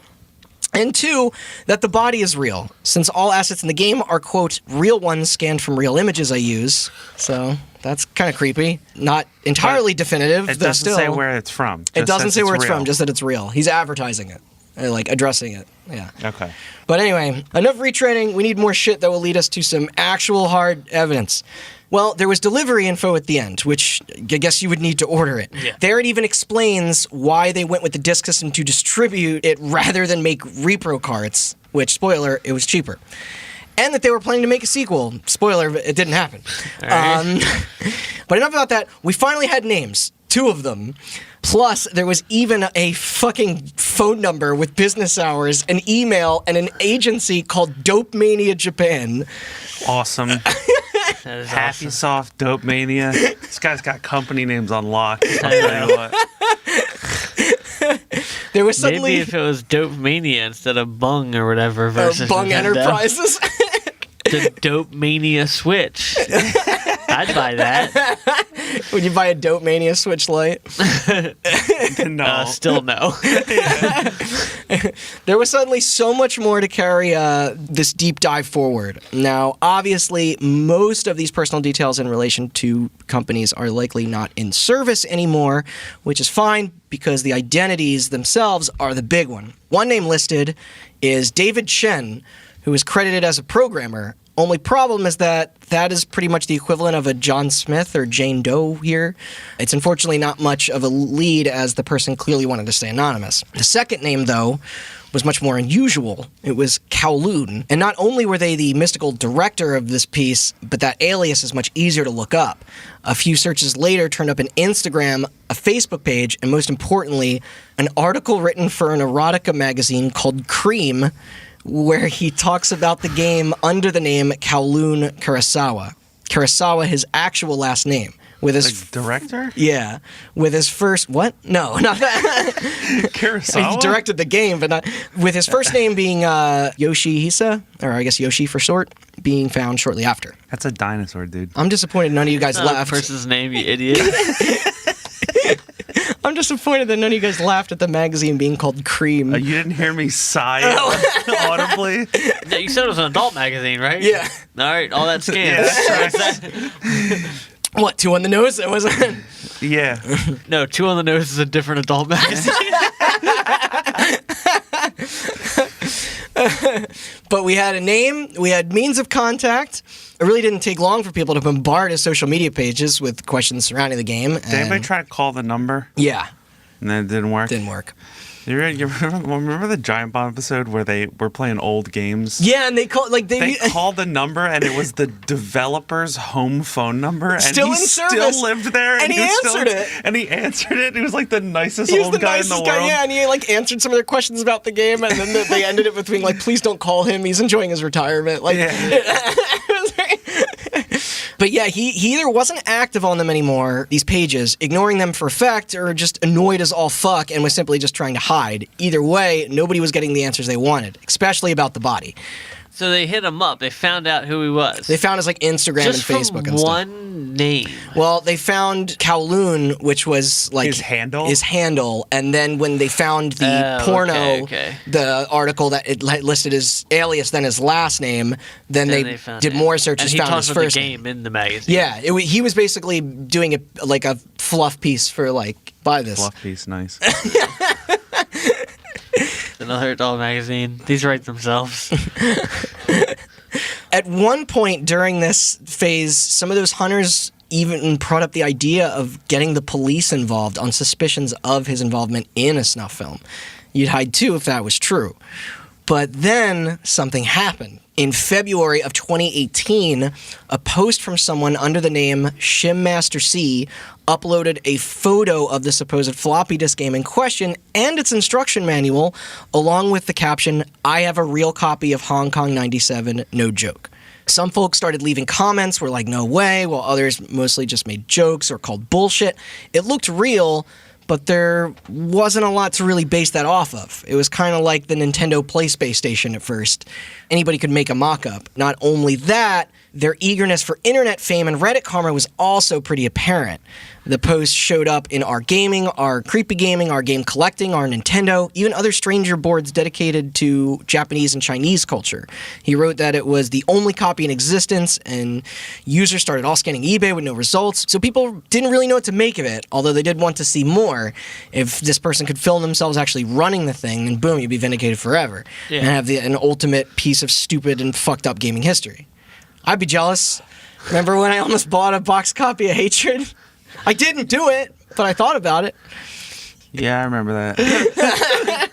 And two, that the body is real, since all assets in the game are, quote, real ones scanned from real images I use. So that's kind of creepy. Not entirely definitive, it though doesn't say where it's from. It doesn't say where it's from, just that it's real. He's advertising it. like addressing it. Yeah. Okay. But anyway, enough retraining. We need more shit that will lead us to some actual hard evidence. Well, there was delivery info at the end, which I guess you would need to order it. Yeah. There it even explains why they went with the disc system to distribute it rather than make repro carts, which, spoiler, it was cheaper. And that they were planning to make a sequel. Spoiler, it didn't happen. Right. But enough about that. We finally had names. 2 of them. Plus, there was even a fucking phone number with business hours, an email, and an agency called Dope Mania Japan. Awesome. That is Happy awesome. Soft, Dope Mania. This guy's got company names on lock. I'll tell you what. There was suddenly... Maybe if it was Dope Mania instead of Bung or whatever versus Bung Nintendo. Enterprises. The Dope Mania Switch. I'd buy that. Would you buy a Dope Mania Switch Lite? No. Still no. There was suddenly so much more to carry this deep dive forward. Now, obviously, most of these personal details in relation to companies are likely not in service anymore, which is fine because the identities themselves are the big one. One name listed is David Chen, who is credited as a programmer. Only problem is that is pretty much the equivalent of a John Smith or Jane Doe here. It's unfortunately not much of a lead as the person clearly wanted to stay anonymous. The second name, though, was much more unusual. It was Kowloon. And not only were they the mystical director of this piece, but that alias is much easier to look up. A few searches later turned up an Instagram, a Facebook page, and most importantly, an article written for an erotica magazine called Cream, where he talks about the game under the name Kowloon Kurosawa. Kurosawa, his actual last name. With his director? Yeah. With his first... What? No, not that. Kurosawa? He directed the game, but not... With his first name being Yoshihisa, or I guess Yoshi for short, being found shortly after. That's a dinosaur, dude. I'm disappointed none of you guys laughed. Person's name, you idiot. I'm disappointed that none of you guys laughed at the magazine being called Cream. You didn't hear me sigh audibly? Yeah, you said it was an adult magazine, right? Yeah. All right, all that scans. Yeah, What, 2 on the nose? It wasn't... Yeah. No, 2 on the Nose is a different adult magazine. But we had a name, we had means of contact. It really didn't take long for people to bombard his social media pages with questions surrounding the game. Did anybody try to call the number? Yeah. And then it didn't work? Didn't work. You remember the Giant Bomb episode where they were playing old games? Yeah, and they called they called the number and it was the developer's home phone number, and still he in service. still lived there, and he answered it. And he answered it. He was like the nicest he was old the guy nicest in the guy, world. yeah, and he like answered some of their questions about the game, and then they ended it with being like, "Please don't call him. He's enjoying his retirement." Like, Yeah. But yeah, he either wasn't active on them anymore, these pages, ignoring them for a fact, or just annoyed as all fuck and was simply just trying to hide. Either way, nobody was getting the answers they wanted, especially about the body. So they hit him up. They found out who he was. They found his like Instagram Just and Facebook from and stuff. one name. Well, they found Kowloon, which was like His handle? His handle, and then when they found the porno, okay. the article that it listed his alias, then his last name, then they found did it. more searches, and he found talks his about first the name. game in the magazine. Yeah, he was basically doing it like a fluff piece for like buy this. Fluff piece, nice. Another adult magazine. These write themselves. At one point during this phase, some of those hunters even brought up the idea of getting the police involved on suspicions of his involvement in a snuff film. You'd hide too if that was true. But then something happened. In February of 2018, a post from someone under the name Shimmaster C uploaded a photo of the supposed floppy disk game in question and its instruction manual, along with the caption, "I have a real copy of Hong Kong 97, no joke." Some folks started leaving comments, were like, "No way," while others mostly just made jokes or called bullshit. It looked real, but there wasn't a lot to really base that off of. It was kind of like the Nintendo PlaySpace Station at first. Anybody could make a mock-up. Not only that, Their eagerness for internet fame and Reddit karma was also pretty apparent. The post showed up in our gaming, our creepy gaming, our game collecting, our Nintendo, even other stranger boards dedicated to Japanese and Chinese culture. He wrote that it was the only copy in existence, and users started all scanning eBay with no results. So people didn't really know what to make of it, although they did want to see more. If this person could film themselves actually running the thing, then boom, you'd be vindicated forever. Yeah. And have an ultimate piece of stupid and fucked up gaming history. I'd be jealous. Remember when I almost bought a box copy of Hatred? I didn't do it, but I thought about it. Yeah, I remember that.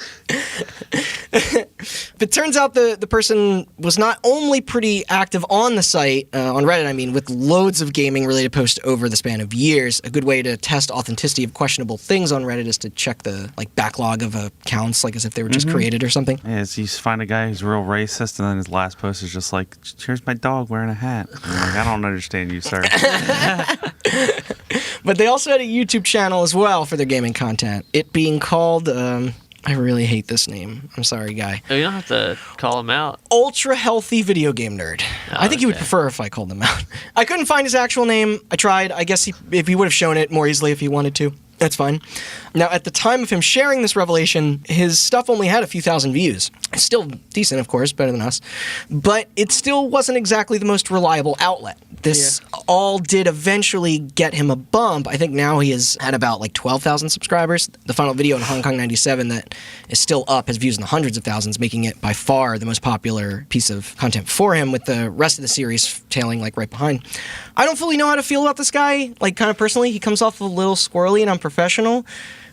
But turns out the person was not only pretty active on the site, on Reddit, I mean, with loads of gaming-related posts over the span of years. A good way to test authenticity of questionable things on Reddit is to check the backlog of accounts, like as if they were just created or something. Yeah, so you find a guy who's real racist, and then his last post is just like, here's my dog wearing a hat. And you're like, I don't understand you, sir. But they also had a YouTube channel as well for their gaming content. It being called... I really hate this name. I'm sorry, guy. Oh, you don't have to call him out. Ultra Healthy Video Game Nerd. Oh, I think he would prefer if I called him out. I couldn't find his actual name. I tried. I guess if he would have shown it more easily if he wanted to. That's fine. Now, at the time of him sharing this revelation, his stuff only had a few thousand views. It's still decent, of course, better than us. But it still wasn't exactly the most reliable outlet. This all did eventually get him a bump. I think now he has had about 12,000 subscribers. The final video in Hong Kong 97 that is still up has views in the hundreds of thousands, making it by far the most popular piece of content for him, with the rest of the series tailing right behind. I don't fully know how to feel about this guy, kind of personally. He comes off a little squirrely and unprofessional.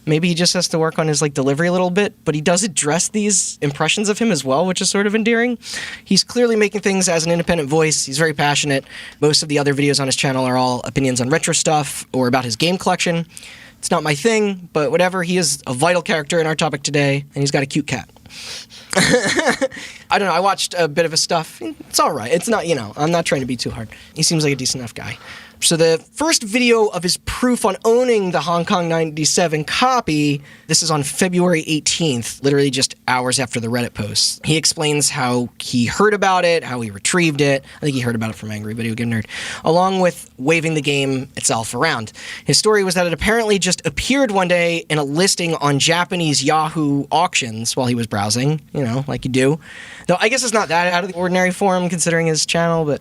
Maybe he just has to work on his delivery a little bit, but he does address these impressions of him as well, which is sort of endearing. He's clearly making things as an independent voice. He's very passionate. Most of the other videos on his channel are all opinions on retro stuff or about his game collection. It's not my thing, but whatever. He is a vital character in our topic today, and he's got a cute cat. I don't know. I watched a bit of his stuff. It's all right. It's not, I'm not trying to be too hard. He seems like a decent enough guy. So the first video of his proof on owning the Hong Kong 97 copy, this is on February 18th, literally just hours after the Reddit post. He explains how he heard about it, how he retrieved it. I think he heard about it from Angry Video Game Nerd, along with waving the game itself around. His story was that it apparently just appeared one day in a listing on Japanese Yahoo auctions while he was browsing, like you do. Though I guess it's not that out of the ordinary for him considering his channel, but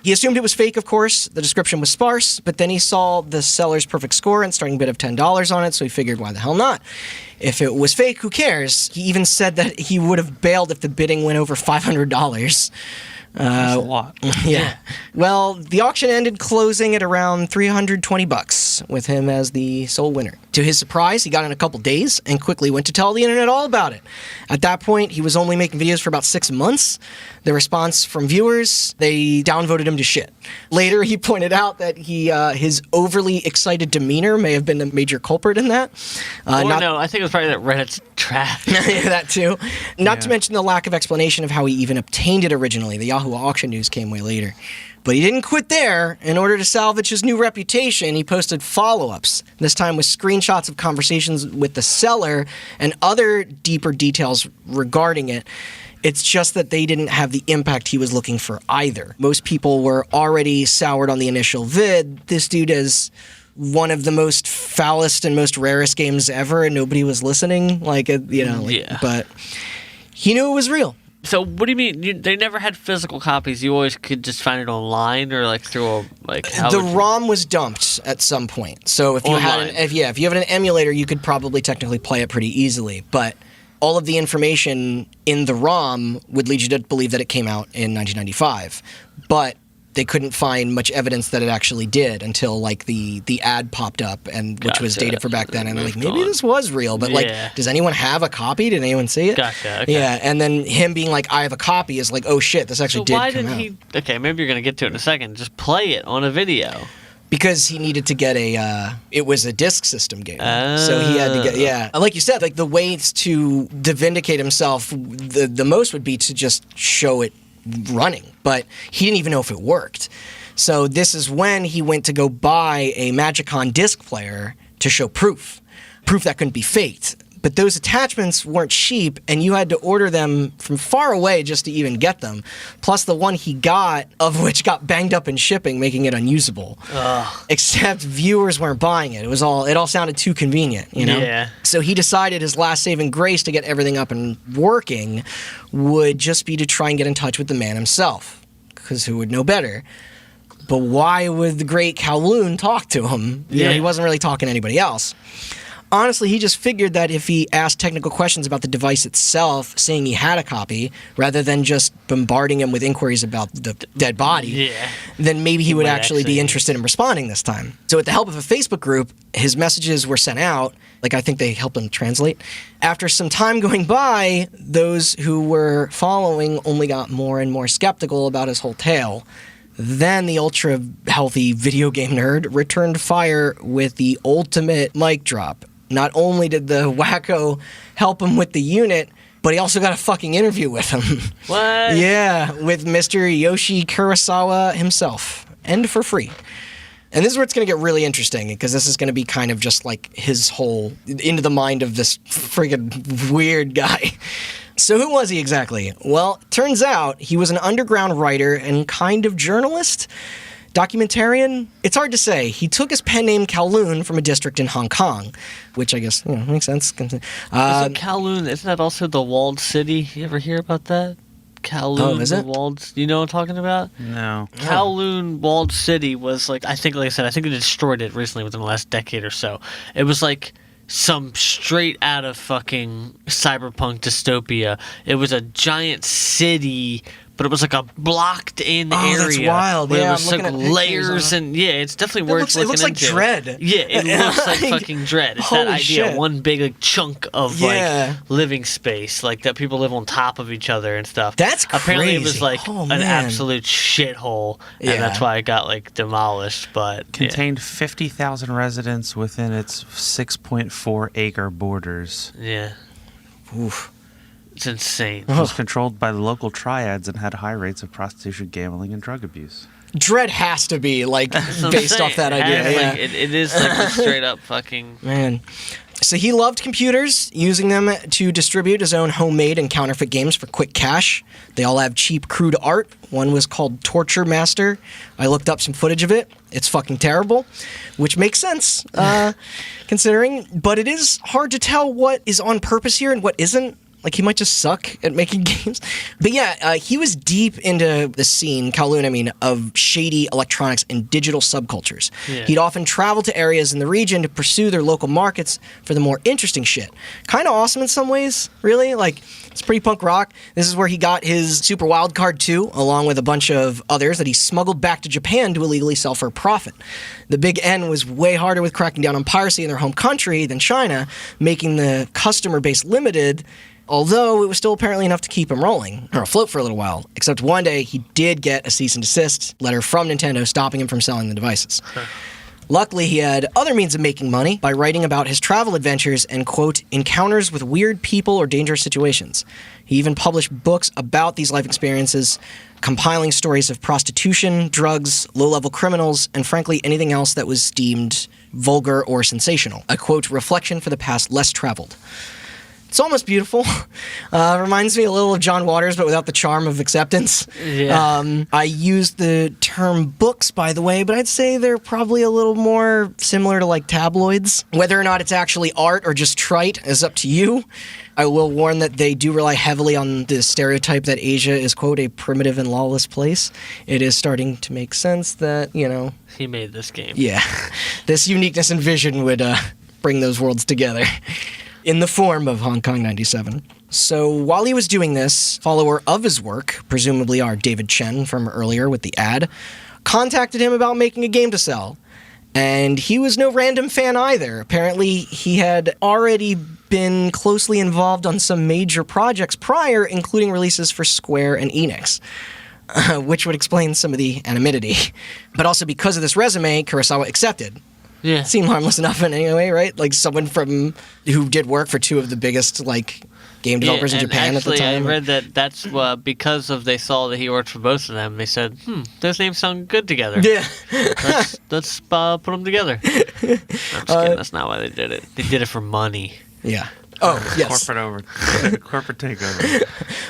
he assumed it was fake, of course. The description was sparse, but then he saw the seller's perfect score and starting bid of $10 on it, so he figured, why the hell not? If it was fake, who cares? He even said that he would have bailed if the bidding went over $500. That's a lot. Yeah. Well, the auction ended closing at around $320, with him as the sole winner. To his surprise, he got in a couple days and quickly went to tell the internet all about it. At that point, he was only making videos for about 6 months. The response from viewers, they downvoted him to shit. Later, he pointed out that his overly excited demeanor may have been the major culprit in that. No, I think it was probably that Reddit's trash. Yeah, that too. Not to mention the lack of explanation of how he even obtained it originally. The Yahoo auction news came way later. But he didn't quit there. In order to salvage his new reputation, he posted follow-ups, this time with screenshots of conversations with the seller and other deeper details regarding it. It's just that they didn't have the impact he was looking for either. Most people were already soured on the initial vid. This dude is one of the most foulest and most rarest games ever, and nobody was listening. But he knew it was real. So what do you mean? They never had physical copies. You always could just find it online or through a the ROM was dumped at some point. So if you if you have an emulator, you could probably technically play it pretty easily. But all of the information in the ROM would lead you to believe that it came out in 1995. But they couldn't find much evidence that it actually did until the ad popped up, which was dated for back then, and maybe this was real, but does anyone have a copy? Did anyone see it? Gotcha. Okay. Yeah, and then him being I have a copy is oh shit, this actually did come out. So why didn't he? Okay, maybe you're gonna get to it in a second. Just play it on a video. Because he needed to get it was a disc system game. So he had to get, like you said, the ways to vindicate himself, the most would be to just show it running, but he didn't even know if it worked. So this is when he went to go buy a Magicon disc player to show proof that couldn't be faked. But those attachments weren't cheap, and you had to order them from far away just to even get them. Plus the one he got, of which got banged up in shipping, making it unusable. Ugh. Except viewers weren't buying it. It all sounded too convenient, you know? Yeah. So he decided his last saving grace to get everything up and working would just be to try and get in touch with the man himself. Because who would know better? But why would the great Kowloon talk to him? You know, he wasn't really talking to anybody else. Honestly, he just figured that if he asked technical questions about the device itself, saying he had a copy, rather than just bombarding him with inquiries about the dead body, then maybe he would actually be interested in responding this time. So with the help of a Facebook group, his messages were sent out. Like, I think they helped him translate. After some time going by, those who were following only got more and more skeptical about his whole tale. Then the ultra-healthy video game nerd returned fire with the ultimate mic drop. Not only did the wacko help him with the unit, but he also got a fucking interview with him. What? Yeah, with Mr. Yoshi Kurosawa himself. And for free. And this is where it's going to get really interesting, because this is going to be kind of just like his whole, into the mind of this friggin' weird guy. So who was he exactly? Well, turns out he was an underground writer and kind of journalist. Documentarian? It's hard to say. He took his pen name Kowloon from a district in Hong Kong, which I guess makes sense. Kowloon, isn't that also the walled city? You ever hear about that? Kowloon, is it? Walled. You know what I'm talking about? No. Kowloon walled city was like I think they destroyed it recently within the last decade or so. It was like some straight out of fucking cyberpunk dystopia. It was a giant city, but it was like a blocked-in area. That's wild. Where Yeah, it was I'm like looking at layers and it's definitely worth looking into. It looks like Dread. Yeah, it looks like fucking Dread. It's that idea, shit. one big like chunk of like living space, like that people live on top of each other and stuff. That's crazy. Apparently, it was like an absolute shithole, and that's why it got like demolished. But contained 50,000 residents within its 6.4 acre borders. Yeah. Oof. It's insane. It was controlled by the local triads and had high rates of prostitution, gambling, and drug abuse. Dread has to be like based off that idea. Like, it is like a straight up fucking man. So he loved computers, using them to distribute his own homemade and counterfeit games for quick cash. They all have cheap, crude art. One was called Torture Master. I looked up some footage of it. It's fucking terrible, which makes sense, considering. But it is hard to tell what is on purpose here and what isn't. Like, he might just suck at making games. But yeah, he was deep into the scene, Kowloon, of shady electronics and digital subcultures. Yeah. He'd often travel to areas in the region to pursue their local markets for the more interesting shit. Kind of awesome in some ways, really. Like, it's pretty punk rock. This is where he got his Super Wildcard 2, along with a bunch of others that he smuggled back to Japan to illegally sell for a profit. The Big N was way harder with cracking down on piracy in their home country than China, making the customer base limited, although it was still apparently enough to keep him rolling, or afloat for a little while. Except one day, he did get a cease and desist letter from Nintendo stopping him from selling the devices. Luckily, he had other means of making money by writing about his travel adventures and, quote, encounters with weird people or dangerous situations. He even published books about these life experiences, compiling stories of prostitution, drugs, low-level criminals, and frankly, anything else that was deemed vulgar or sensational. A, quote, reflection for the past less traveled. It's almost beautiful. Reminds me a little of John Waters, but without the charm of acceptance. Yeah. I used the term books, by the way, but I'd say they're probably a little more similar to like tabloids. Whether or not it's actually art or just trite is up to you. I will warn that they do rely heavily on the stereotype that Asia is, quote, a primitive and lawless place. It is starting to make sense that, he made this game. Yeah. This uniqueness and vision would bring those worlds together. In the form of Hong Kong 97. So while he was doing this, follower of his work, presumably our David Chen from earlier with the ad, contacted him about making a game to sell. And he was no random fan either. Apparently, he had already been closely involved on some major projects prior, including releases for Square and Enix. Which would explain some of the anonymity. But also because of this resume, Kurosawa accepted. Yeah. Seemed harmless enough in any way, right? Like someone who did work for two of the biggest, game developers in Japan actually, at the time. I read that that's because they saw that he worked for both of them. They said, those names sound good together. Yeah. let's put them together. I'm just kidding. That's not why they did it. They did it for money. Yeah. Oh, yes. Corporate takeover.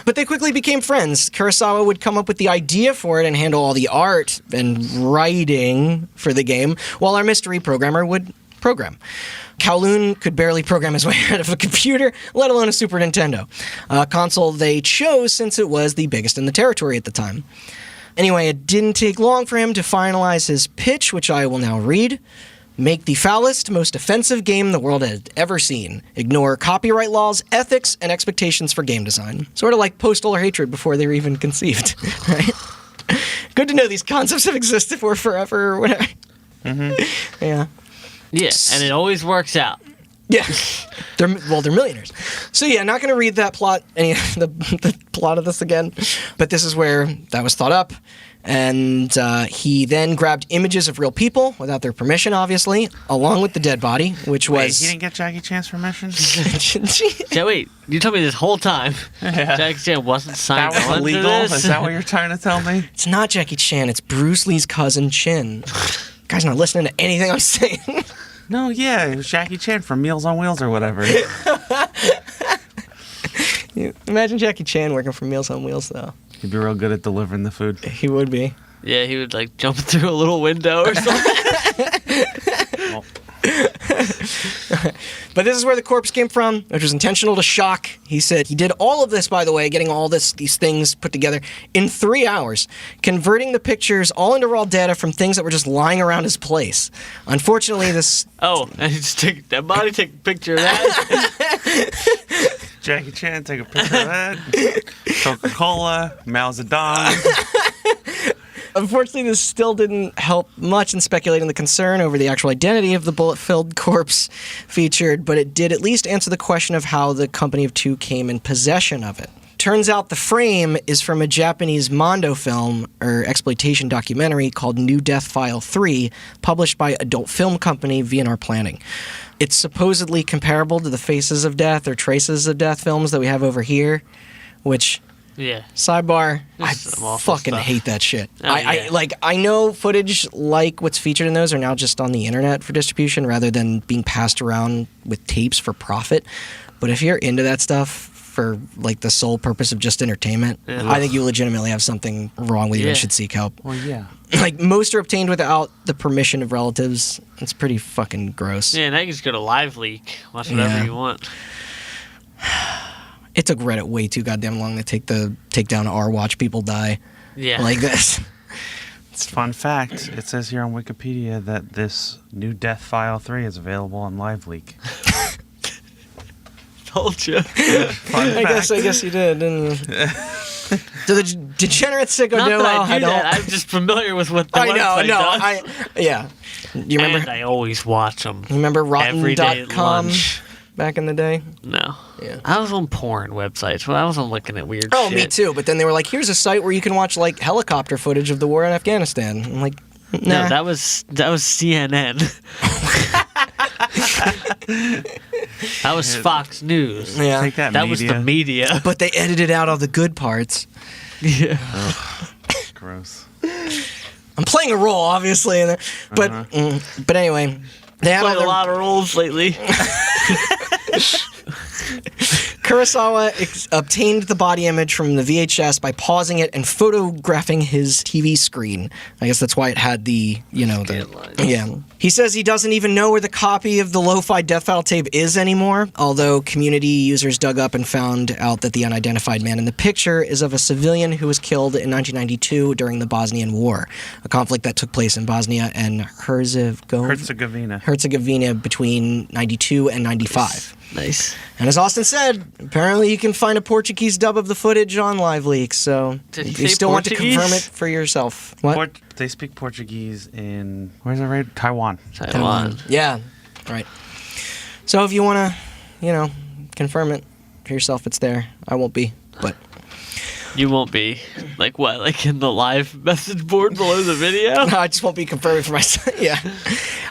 But they quickly became friends. Kurosawa would come up with the idea for it and handle all the art and writing for the game, while our mystery programmer would program. Kowloon could barely program his way out of a computer, let alone a Super Nintendo, a console they chose since it was the biggest in the territory at the time. Anyway, it didn't take long for him to finalize his pitch, which I will now read. Make the foulest, most offensive game the world had ever seen. Ignore copyright laws, ethics, and expectations for game design. Sort of like post-Solar Hatred before they were even conceived, right? Good to know these concepts have existed for forever or whatever. Mm-hmm. Yeah. Yeah, and it always works out. Yeah. They're millionaires. So yeah, not going to read that plot, the plot of this again, but this is where that was thought up. And he then grabbed images of real people, without their permission, obviously, along with the dead body, which was... Wait, he didn't get Jackie Chan's permission? Yeah, wait, you told me this whole time Jackie Chan wasn't signed that was on illegal? to this? Is that what you're trying to tell me? It's not Jackie Chan, it's Bruce Lee's cousin Chin. Guy's not listening to anything I'm saying. No, yeah, it was Jackie Chan from Meals on Wheels or whatever. Imagine Jackie Chan working for Meals on Wheels, though. He'd be real good at delivering the food. He would be. Yeah, he would like jump through a little window or something. But this is where the corpse came from, which was intentional to shock. He said he did all of this, by the way, getting all these things put together in 3 hours, converting the pictures all into raw data from things that were just lying around his place. Unfortunately, this... Oh, and he just take that body, take a picture of that. Jackie Chan, take a picture of that. Coca-Cola, Mao Zedong. Unfortunately, this still didn't help much in speculating the concern over the actual identity of the bullet-filled corpse featured, but it did at least answer the question of how the Company of Two came in possession of it. Turns out the frame is from a Japanese Mondo film, or exploitation documentary, called New Death File 3, published by adult film company V&R Planning. It's supposedly comparable to the Faces of Death or Traces of Death films that we have over here, which... Yeah. Sidebar, I fucking hate that shit. Oh, I know footage like what's featured in those are now just on the internet for distribution rather than being passed around with tapes for profit. But if you're into that stuff for like the sole purpose of just entertainment, I think you legitimately have something wrong with you and should seek help. Well, yeah. Like, most are obtained without the permission of relatives. It's pretty fucking gross. Yeah, now you just go to LiveLeak, watch whatever you want. It took Reddit way too goddamn long to take down our Watch People Die like this. Fun fact, it says here on Wikipedia that this New Death File 3 is available on LiveLeak. Told you. I guess you did, didn't you? So the degenerate sicko Not duo. that I do that. I'm just familiar with what the website does. Yeah. You remember? And I always watch them. You remember Rotten.com back in the day? No. Yeah. I was on porn websites. Well, I wasn't looking at weird shit. Oh, me too. But then they were like, here's a site where you can watch like helicopter footage of the war in Afghanistan. I'm like, nah. No, that was CNN. That was Fox News. Yeah. Take that was the media. But they edited out all the good parts. Yeah. Gross. I'm playing a role, obviously, but anyway, they had played a lot of roles lately. Kurosawa obtained the body image from the VHS by pausing it and photographing his TV screen. I guess that's why it had the. Yeah. He says he doesn't even know where the copy of the lo-fi death file tape is anymore, although community users dug up and found out that the unidentified man in the picture is of a civilian who was killed in 1992 during the Bosnian War, a conflict that took place in Bosnia and Herzegovina between 92 and 95. Nice. And as Austin said, apparently you can find a Portuguese dub of the footage on LiveLeak, so if you still want to confirm it for yourself. What? They speak Portuguese in, where's it right? Taiwan. Yeah, right. So if you want to, confirm it for yourself, it's there. I won't be, but... You won't be? Like what? Like in the live message board below the video? No, I just won't be confirming for myself. Yeah.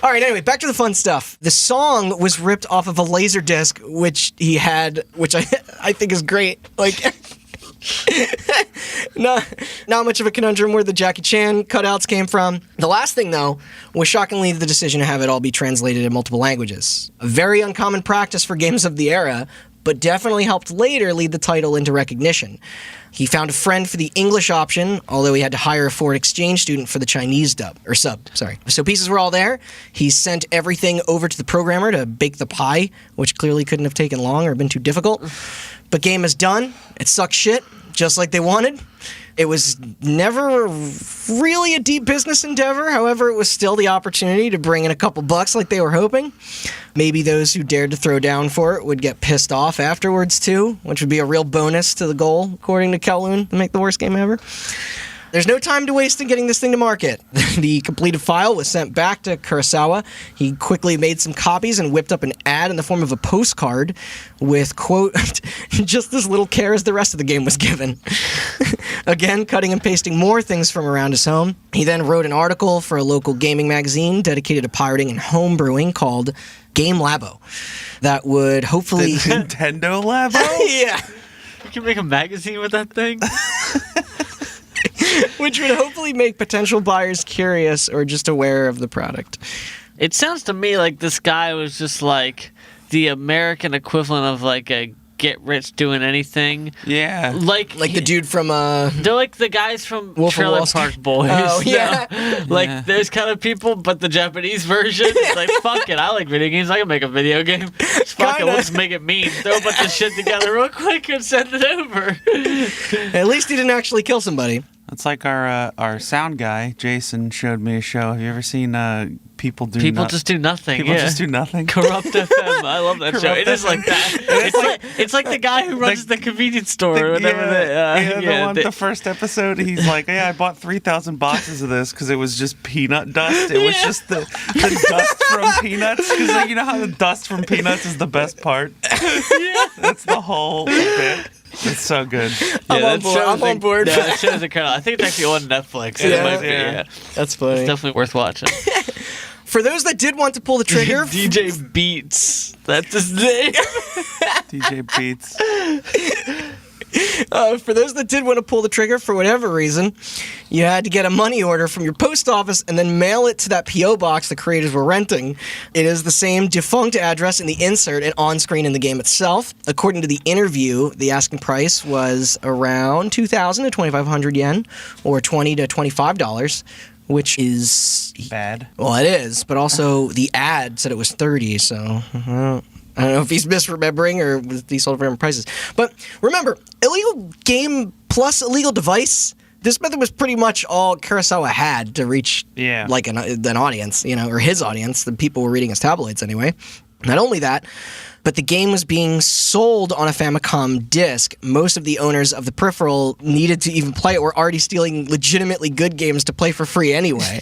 All right, anyway, back to the fun stuff. The song was ripped off of a Laserdisc, which he had, which I think is great. Like, not much of a conundrum where the Jackie Chan cutouts came from. The last thing, though, was shockingly the decision to have it all be translated in multiple languages. A very uncommon practice for games of the era, but definitely helped later lead the title into recognition. He found a friend for the English option, although he had to hire a foreign exchange student for the Chinese sub. So pieces were all there. He sent everything over to the programmer to bake the pie, which clearly couldn't have taken long or been too difficult. But game is done. It sucks shit, just like they wanted. It was never really a deep business endeavor. However, it was still the opportunity to bring in a couple bucks like they were hoping. Maybe those who dared to throw down for it would get pissed off afterwards too, which would be a real bonus to the goal, according to Kowloon, to make the worst game ever. There's no time to waste in getting this thing to market. The completed file was sent back to Kurosawa. He quickly made some copies and whipped up an ad in the form of a postcard with, quote, just as little care as the rest of the game was given. Again, cutting and pasting more things from around his home. He then wrote an article for a local gaming magazine dedicated to pirating and homebrewing called Game Labo. That would hopefully... The Nintendo Labo? Yeah. You can make a magazine with that thing? Which would hopefully make potential buyers curious or just aware of the product. It sounds to me like this guy was just like the American equivalent of like a get rich doing anything. Yeah. Like the dude from they're like the guys from Wolf of Trailer Wall Street. Park Boys. Oh, yeah. No. Like those kind of people, but the Japanese version. It's like, fuck it, I like video games. I can make a video game. Fuck it, we'll just make it mean. Throw a bunch of shit together real quick and send it over. At least he didn't actually kill somebody. That's like our sound guy, Jason, showed me a show. Have you ever seen People Just Do Nothing? People Just Do Nothing? Corrupt FM. I love that show. It is like that. It's like the guy who runs the convenience store or whatever. The first episode, he's like, yeah, I bought 3,000 boxes of this because it was just peanut dust. It was just the dust from peanuts. Because like, you know how the dust from peanuts is the best part? Yeah. That's the whole bit. It's so good. I'm on board. Yeah, that show's incredible. I think it's actually on Netflix. Yeah. That's funny. It's definitely worth watching. For those that did want to pull the trigger... DJ Beats. That's his name. DJ Beats. For those that did want to pull the trigger for whatever reason, you had to get a money order from your post office and then mail it to that P.O. box the creators were renting. It is the same defunct address in the insert and on-screen in the game itself. According to the interview, the asking price was around 2,000 to 2,500 yen, or $20 to $25, which is... bad. Well, it is, but also the ad said it was 30, so... I don't know if he's misremembering or these sold for different prices. But remember, illegal game plus illegal device, this method was pretty much all Kurosawa had to reach like an audience, or his audience. The people were reading his tabloids anyway. Not only that, but the game was being sold on a Famicom disc. Most of the owners of the peripheral needed to even play it were already stealing legitimately good games to play for free anyway.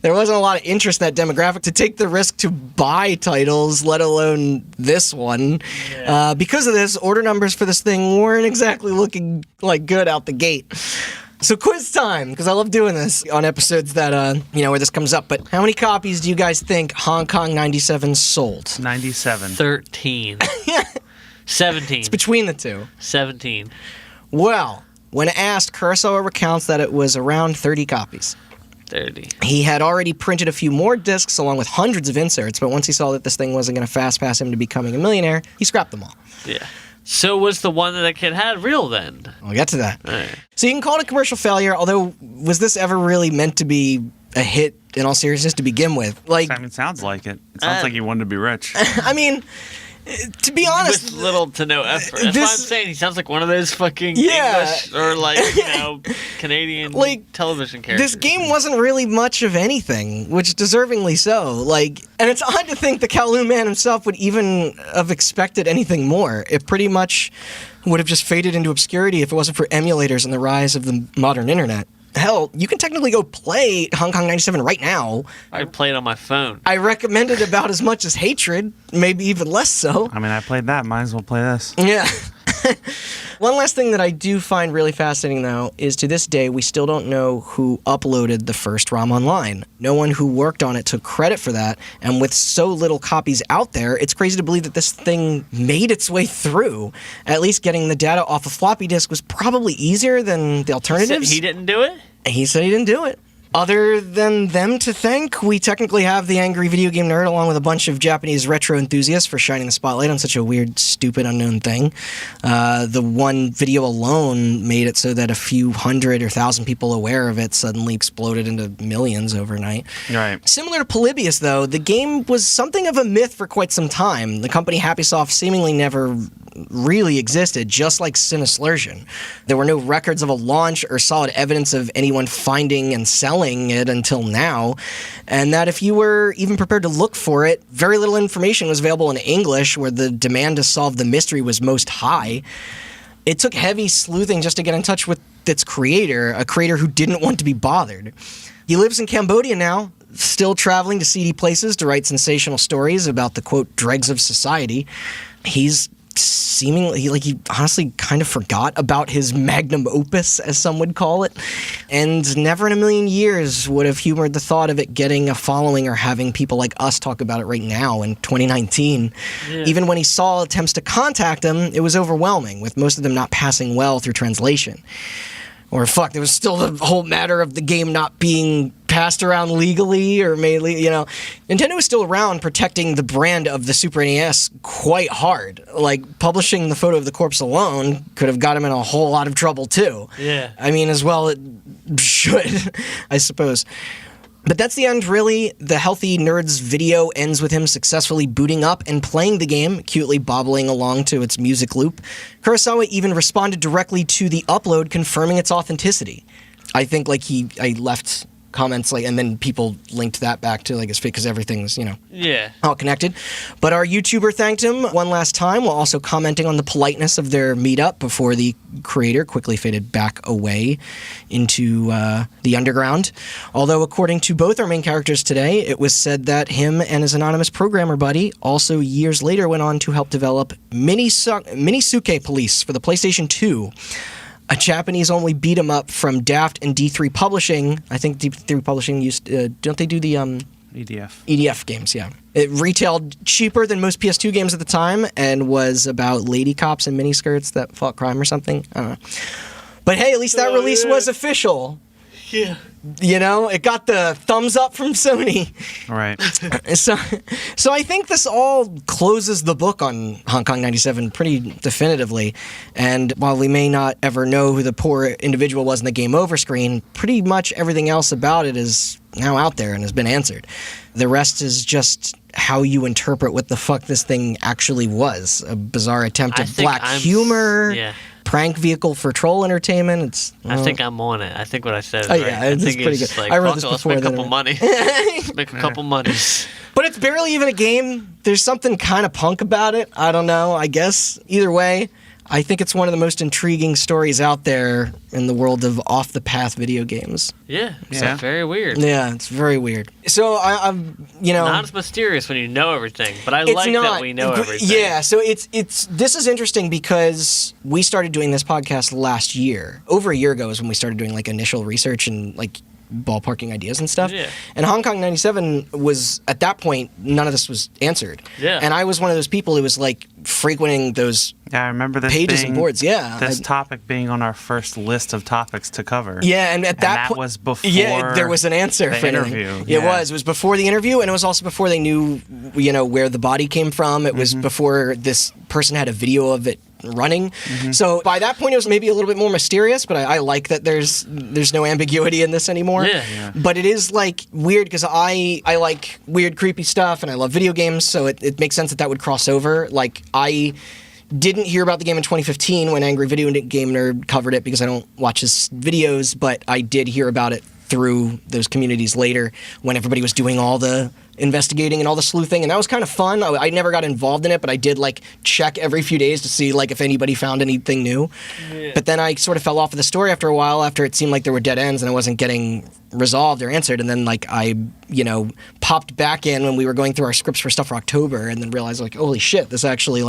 There wasn't a lot of interest in that demographic to take the risk to buy titles, let alone this one. Yeah. Because of this, order numbers for this thing weren't exactly looking like good out the gate. So quiz time, because I love doing this on episodes that, where this comes up. But how many copies do you guys think Hong Kong 97 sold? 97. 13. 17. It's between the two. 17. Well, when asked, Kurosawa recounts that it was around 30 copies. 30. He had already printed a few more discs along with hundreds of inserts, but once he saw that this thing wasn't going to fast pass him to becoming a millionaire, he scrapped them all. Yeah. So was the one that the kid had real then? We'll get to that. All right. So you can call it a commercial failure, although was this ever really meant to be a hit in all seriousness to begin with? Like, it sounds like it. It sounds like he wanted to be rich. I mean, to be honest... With little to no effort. That's why I'm saying he sounds like one of those fucking English or Canadian television characters. This game wasn't really much of anything, which deservingly so. And it's odd to think the Kowloon man himself would even have expected anything more. It pretty much would have just faded into obscurity if it wasn't for emulators and the rise of the modern internet. Hell, you can technically go play Hong Kong 97 right now. I play it on my phone. I recommend it about as much as Hatred, maybe even less so. I mean, I played that. Might as well play this. Yeah. One last thing that I do find really fascinating, though, is to this day, we still don't know who uploaded the first ROM online. No one who worked on it took credit for that, and with so little copies out there, it's crazy to believe that this thing made its way through. At least getting the data off a floppy disk was probably easier than the alternatives. He didn't do it? He said he didn't do it. Other than them to thank, we technically have the Angry Video Game Nerd along with a bunch of Japanese retro enthusiasts for shining the spotlight on such a weird, stupid, unknown thing. The one video alone made it so that a few hundred or thousand people aware of it suddenly exploded into millions overnight. Right. Similar to Polybius, though, the game was something of a myth for quite some time. The company Happysoft seemingly never really existed, just like Sinislersion. There were no records of a launch or solid evidence of anyone finding and selling it until now, and that if you were even prepared to look for it, very little information was available in English, where the demand to solve the mystery was most high. It took heavy sleuthing just to get in touch with its creator, a creator who didn't want to be bothered. He lives in Cambodia now, still traveling to seedy places to write sensational stories about the, quote, dregs of society. He's seemingly, he honestly kind of forgot about his magnum opus, as some would call it, and never in a million years would have humored the thought of it getting a following or having people like us talk about it right now in 2019. Yeah. Even when he saw attempts to contact him, it was overwhelming, with most of them not passing well through translation. Or fuck, there was still the whole matter of the game not being passed around legally or mainly, Nintendo was still around protecting the brand of the Super NES quite hard. Like, publishing the photo of the corpse alone could have got him in a whole lot of trouble, too. Yeah. I mean, as well it should, I suppose. But that's the end, really. The Healthy Nerds video ends with him successfully booting up and playing the game, cutely bobbling along to its music loop. Kurosawa even responded directly to the upload, confirming its authenticity. I think, I left comments, and then people linked that back to, his fake, because everything's, all connected. But our YouTuber thanked him one last time, while also commenting on the politeness of their meetup before the creator quickly faded back away into the underground. Although, according to both our main characters today, it was said that him and his anonymous programmer buddy also years later went on to help develop Minisuke Police for the PlayStation 2. A Japanese-only beat-em-up from Daft and D3 Publishing. I think D3 Publishing used... don't they do the... EDF. EDF games, yeah. It retailed cheaper than most PS2 games at the time and was about lady cops in miniskirts that fought crime or something. I don't know. But hey, at least that release was official. Yeah. It got the thumbs up from Sony. Right. So I think this all closes the book on Hong Kong 97 pretty definitively. And while we may not ever know who the poor individual was in the game over screen, pretty much everything else about it is now out there and has been answered. The rest is just how you interpret what the fuck this thing actually was. A bizarre attempt at black humor. Yeah. Prank vehicle for troll entertainment. I think I'm on it. I think what I said is right. Yeah, it's pretty good. I read this before. Let's make a couple money. Let's make a couple money. But it's barely even a game. There's something kind of punk about it. I don't know, I guess. Either way, I think it's one of the most intriguing stories out there in the world of off-the-path video games. Yeah, it's very weird. Yeah, it's very weird. So, I'm not as mysterious when you know everything, but I like that we know everything. Yeah, so this is interesting because we started doing this podcast last year. Over a year ago is when we started doing, initial research and, ballparking ideas and stuff. Yeah. And Hong Kong 97 was, at that point, none of this was answered. Yeah. And I was one of those people who was, frequenting those I remember this pages and boards. Yeah. This topic being on our first list of topics to cover. Yeah, and at that point... that was before there was an answer for interview. It was before the interview, and it was also before they knew, where the body came from. It was before this person had a video of it running. So by that point it was maybe a little bit more mysterious, but I like that there's no ambiguity in this anymore. Yeah. But it is weird because I like weird creepy stuff and I love video games, so it makes sense that would cross over. I didn't hear about the game in 2015 when Angry Video Game Nerd covered it because I don't watch his videos, but I did hear about it through those communities later when everybody was doing all the investigating and all the sleuthing, and that was kind of fun. I never got involved in it, but I did check every few days to see if anybody found anything new. Yeah. But then I sort of fell off of the story after a while, after it seemed like there were dead ends and it wasn't getting resolved or answered. And then I popped back in when we were going through our scripts for stuff for October, and then realized holy shit, this actually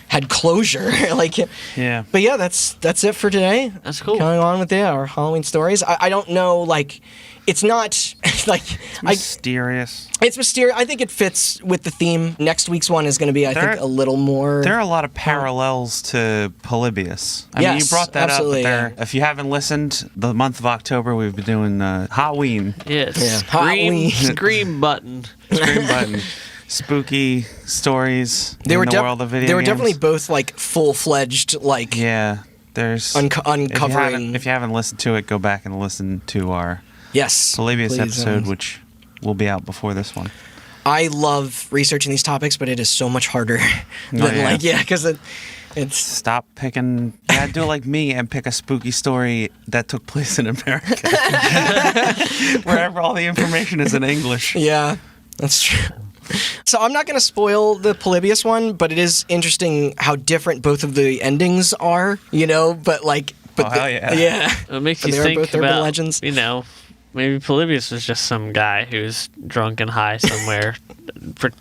had closure. Like, yeah. But yeah, that's it for today. That's cool. Going on with our Halloween stories. I don't know, like, it's not like it's mysterious. It's mysterious. I think it fits with the theme. Next week's one is going to be, I think, a little more. There are a lot of parallels to Polybius. I mean, you brought that up. But if you haven't listened, the month of October we've been doing Halloween. Yes. Halloween. Scream button. Scream button. Spooky stories in the world of video games. They were definitely both like full-fledged, like there's uncovering. If you haven't listened to it, go back and listen to our Polybius episode, which will be out before this one. I love researching these topics, but it is so much harder because it's stop picking. Do it like me and pick a spooky story that took place in America, wherever all the information is in English. Yeah, that's true. So I'm not going to spoil the Polybius one, but it is interesting how different both of the endings are, but hell yeah. Yeah. It makes you think about, legends. Maybe Polybius was just some guy who's drunk and high somewhere,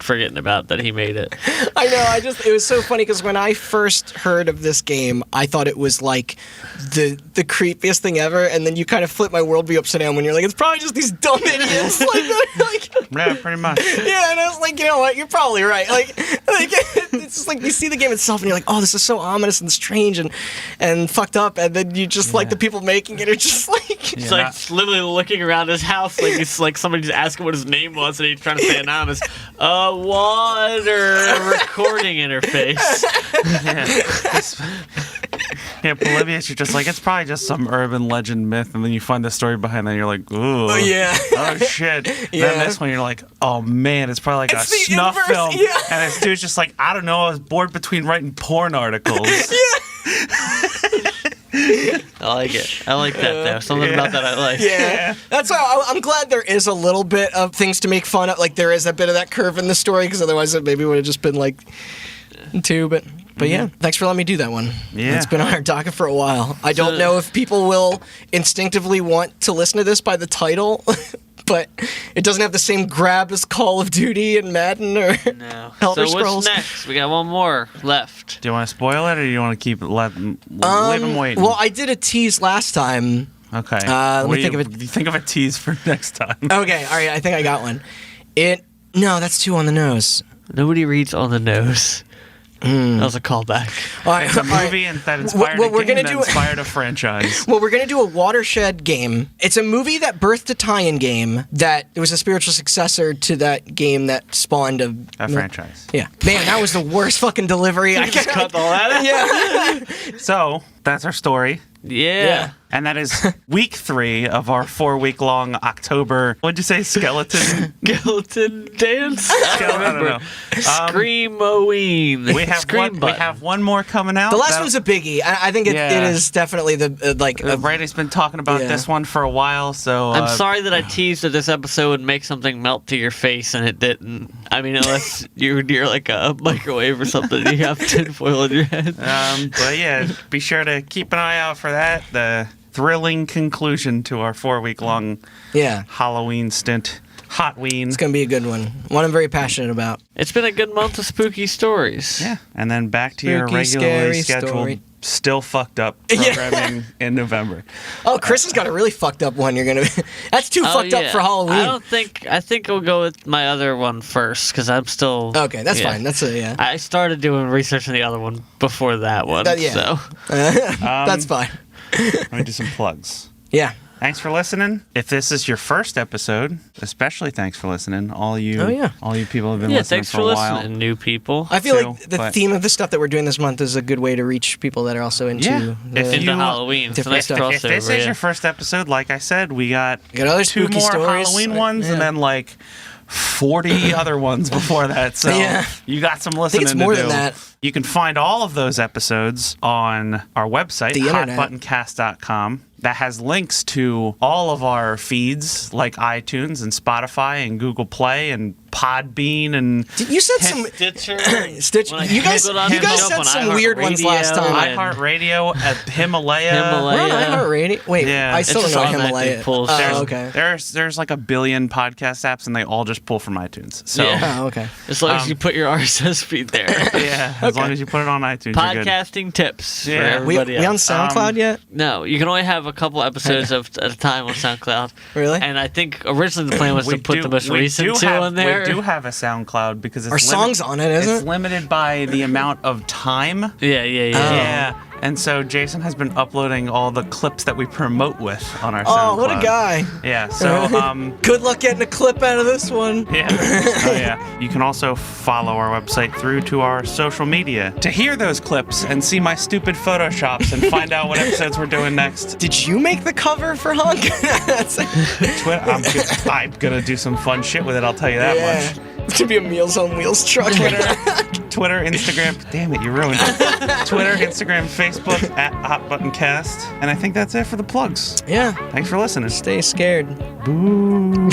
forgetting about that he made it. I know. It was so funny because when I first heard of this game, I thought it was like the creepiest thing ever, and then you kind of flip my worldview upside down when you're like, it's probably just these dumb idiots. Yeah, pretty much. Yeah, and I was like, you know what? You're probably right. Like it's just like you see the game itself, and you're like, oh, this is so ominous and strange and fucked up, and then you just like the people making it are just like it's like literally looking around his house like it's like somebody just asking what his name was, and he's trying to say anonymous. Water recording interface. Yeah, Polybius, you're just like, it's probably just some urban legend myth, and then you find the story behind that, and you're like, ooh. Oh, yeah. Oh, shit. Yeah. Then this one, you're like, oh, man, it's probably like a snuff film. Yeah. And this dude's just like, I don't know, I was bored between writing porn articles. I like it. I like that, though. Something about that I like. Yeah. That's why I'm glad there is a little bit of things to make fun of. Like, there is a bit of that curve in the story, because otherwise it maybe would have just been like two, but yeah, thanks for letting me do that one. Yeah. It's been on our docket for a while. I don't know if people will instinctively want to listen to this by the title, but it doesn't have the same grab as Call of Duty and Madden or Elder Scrolls. So what's next? We got one more left. Do you want to spoil it, or do you want to keep it, leave them waiting? Well, I did a tease last time. Okay. Let me think of it. Do you think of a tease for next time? Okay, all right, I think I got one. No, that's too on the nose. Nobody reads on the nose. That was a callback. It's a movie that inspired a game that inspired a franchise. Well, we're going to do a watershed game. It's a movie that birthed a tie-in game that it was a spiritual successor to that game that spawned a franchise. Yeah. Man, that was the worst fucking delivery. I just cut all that out. Yeah. So, that's our story. Yeah. And that is week 3 of our 4-week-long October, what'd you say, skeleton dance? I don't know. Scream-oween. We have one more coming out. The last one's a biggie. I think it is definitely Brady's been talking about this one for a while, so... I'm sorry that I teased that this episode would make something melt to your face, and it didn't. I mean, unless you're like a microwave or something, you have tinfoil in your head. But yeah, be sure to keep an eye out for that. The thrilling conclusion to our 4-week-long Halloween stint. Hotween. It's going to be a good one. One I'm very passionate about. It's been a good month of spooky stories. Yeah. And then back to your regularly scheduled, still fucked up programming in November. Oh, Chris has got a really fucked up one. You're going to... That's too fucked up for Halloween. I think we'll go with my other one first, because I'm still... Okay, that's fine. That's I started doing research on the other one before that one, so... That's fine. Let me do some plugs. Yeah. Thanks for listening. If this is your first episode, especially thanks for listening. All you people have been listening for a while. Thanks for listening, new people. I feel like the theme of the stuff that we're doing this month is a good way to reach people that are also into Halloween. Different stuff. If this is your first episode, like I said, we got other 2 more stories. Halloween ones, and then like 40 other ones before that. So you got some listening to do. I think it's more than that. You can find all of those episodes on our website, hotbuttoncast.com. that has links to all of our feeds like iTunes and Spotify and Google Play and Podbean and you said some Stitcher. You guys said some weird ones last time. iHeartRadio, Himalaya. We're on iHeartRadio. Wait, I still don't know Himalaya. Okay. There's like a billion podcast apps, and they all just pull from iTunes. So okay. As long as you put your RSS feed there. As long as you put it on iTunes. Podcasting tips for everybody we on SoundCloud yet? No, you can only have a couple episodes at a time on SoundCloud. Really? And I think originally the plan was to put the most recent two on there. We do have a SoundCloud because our songs on it, isn't it? It's limited by the amount of time. Yeah. And so Jason has been uploading all the clips that we promote with on our SoundCloud. Oh, what a guy. Yeah, so... good luck getting a clip out of this one. Yeah. Oh, yeah. You can also follow our website through to our social media to hear those clips and see my stupid Photoshops and find out what episodes we're doing next. Did you make the cover for Hunk? I'm gonna do some fun shit with it, I'll tell you that much. It's gonna be a Meals on Wheels truck. Twitter, Instagram. Damn it, you ruined it. Twitter, Instagram, Facebook at Hot Button Cast. And I think that's it for the plugs. Yeah. Thanks for listening. Stay scared. Boo.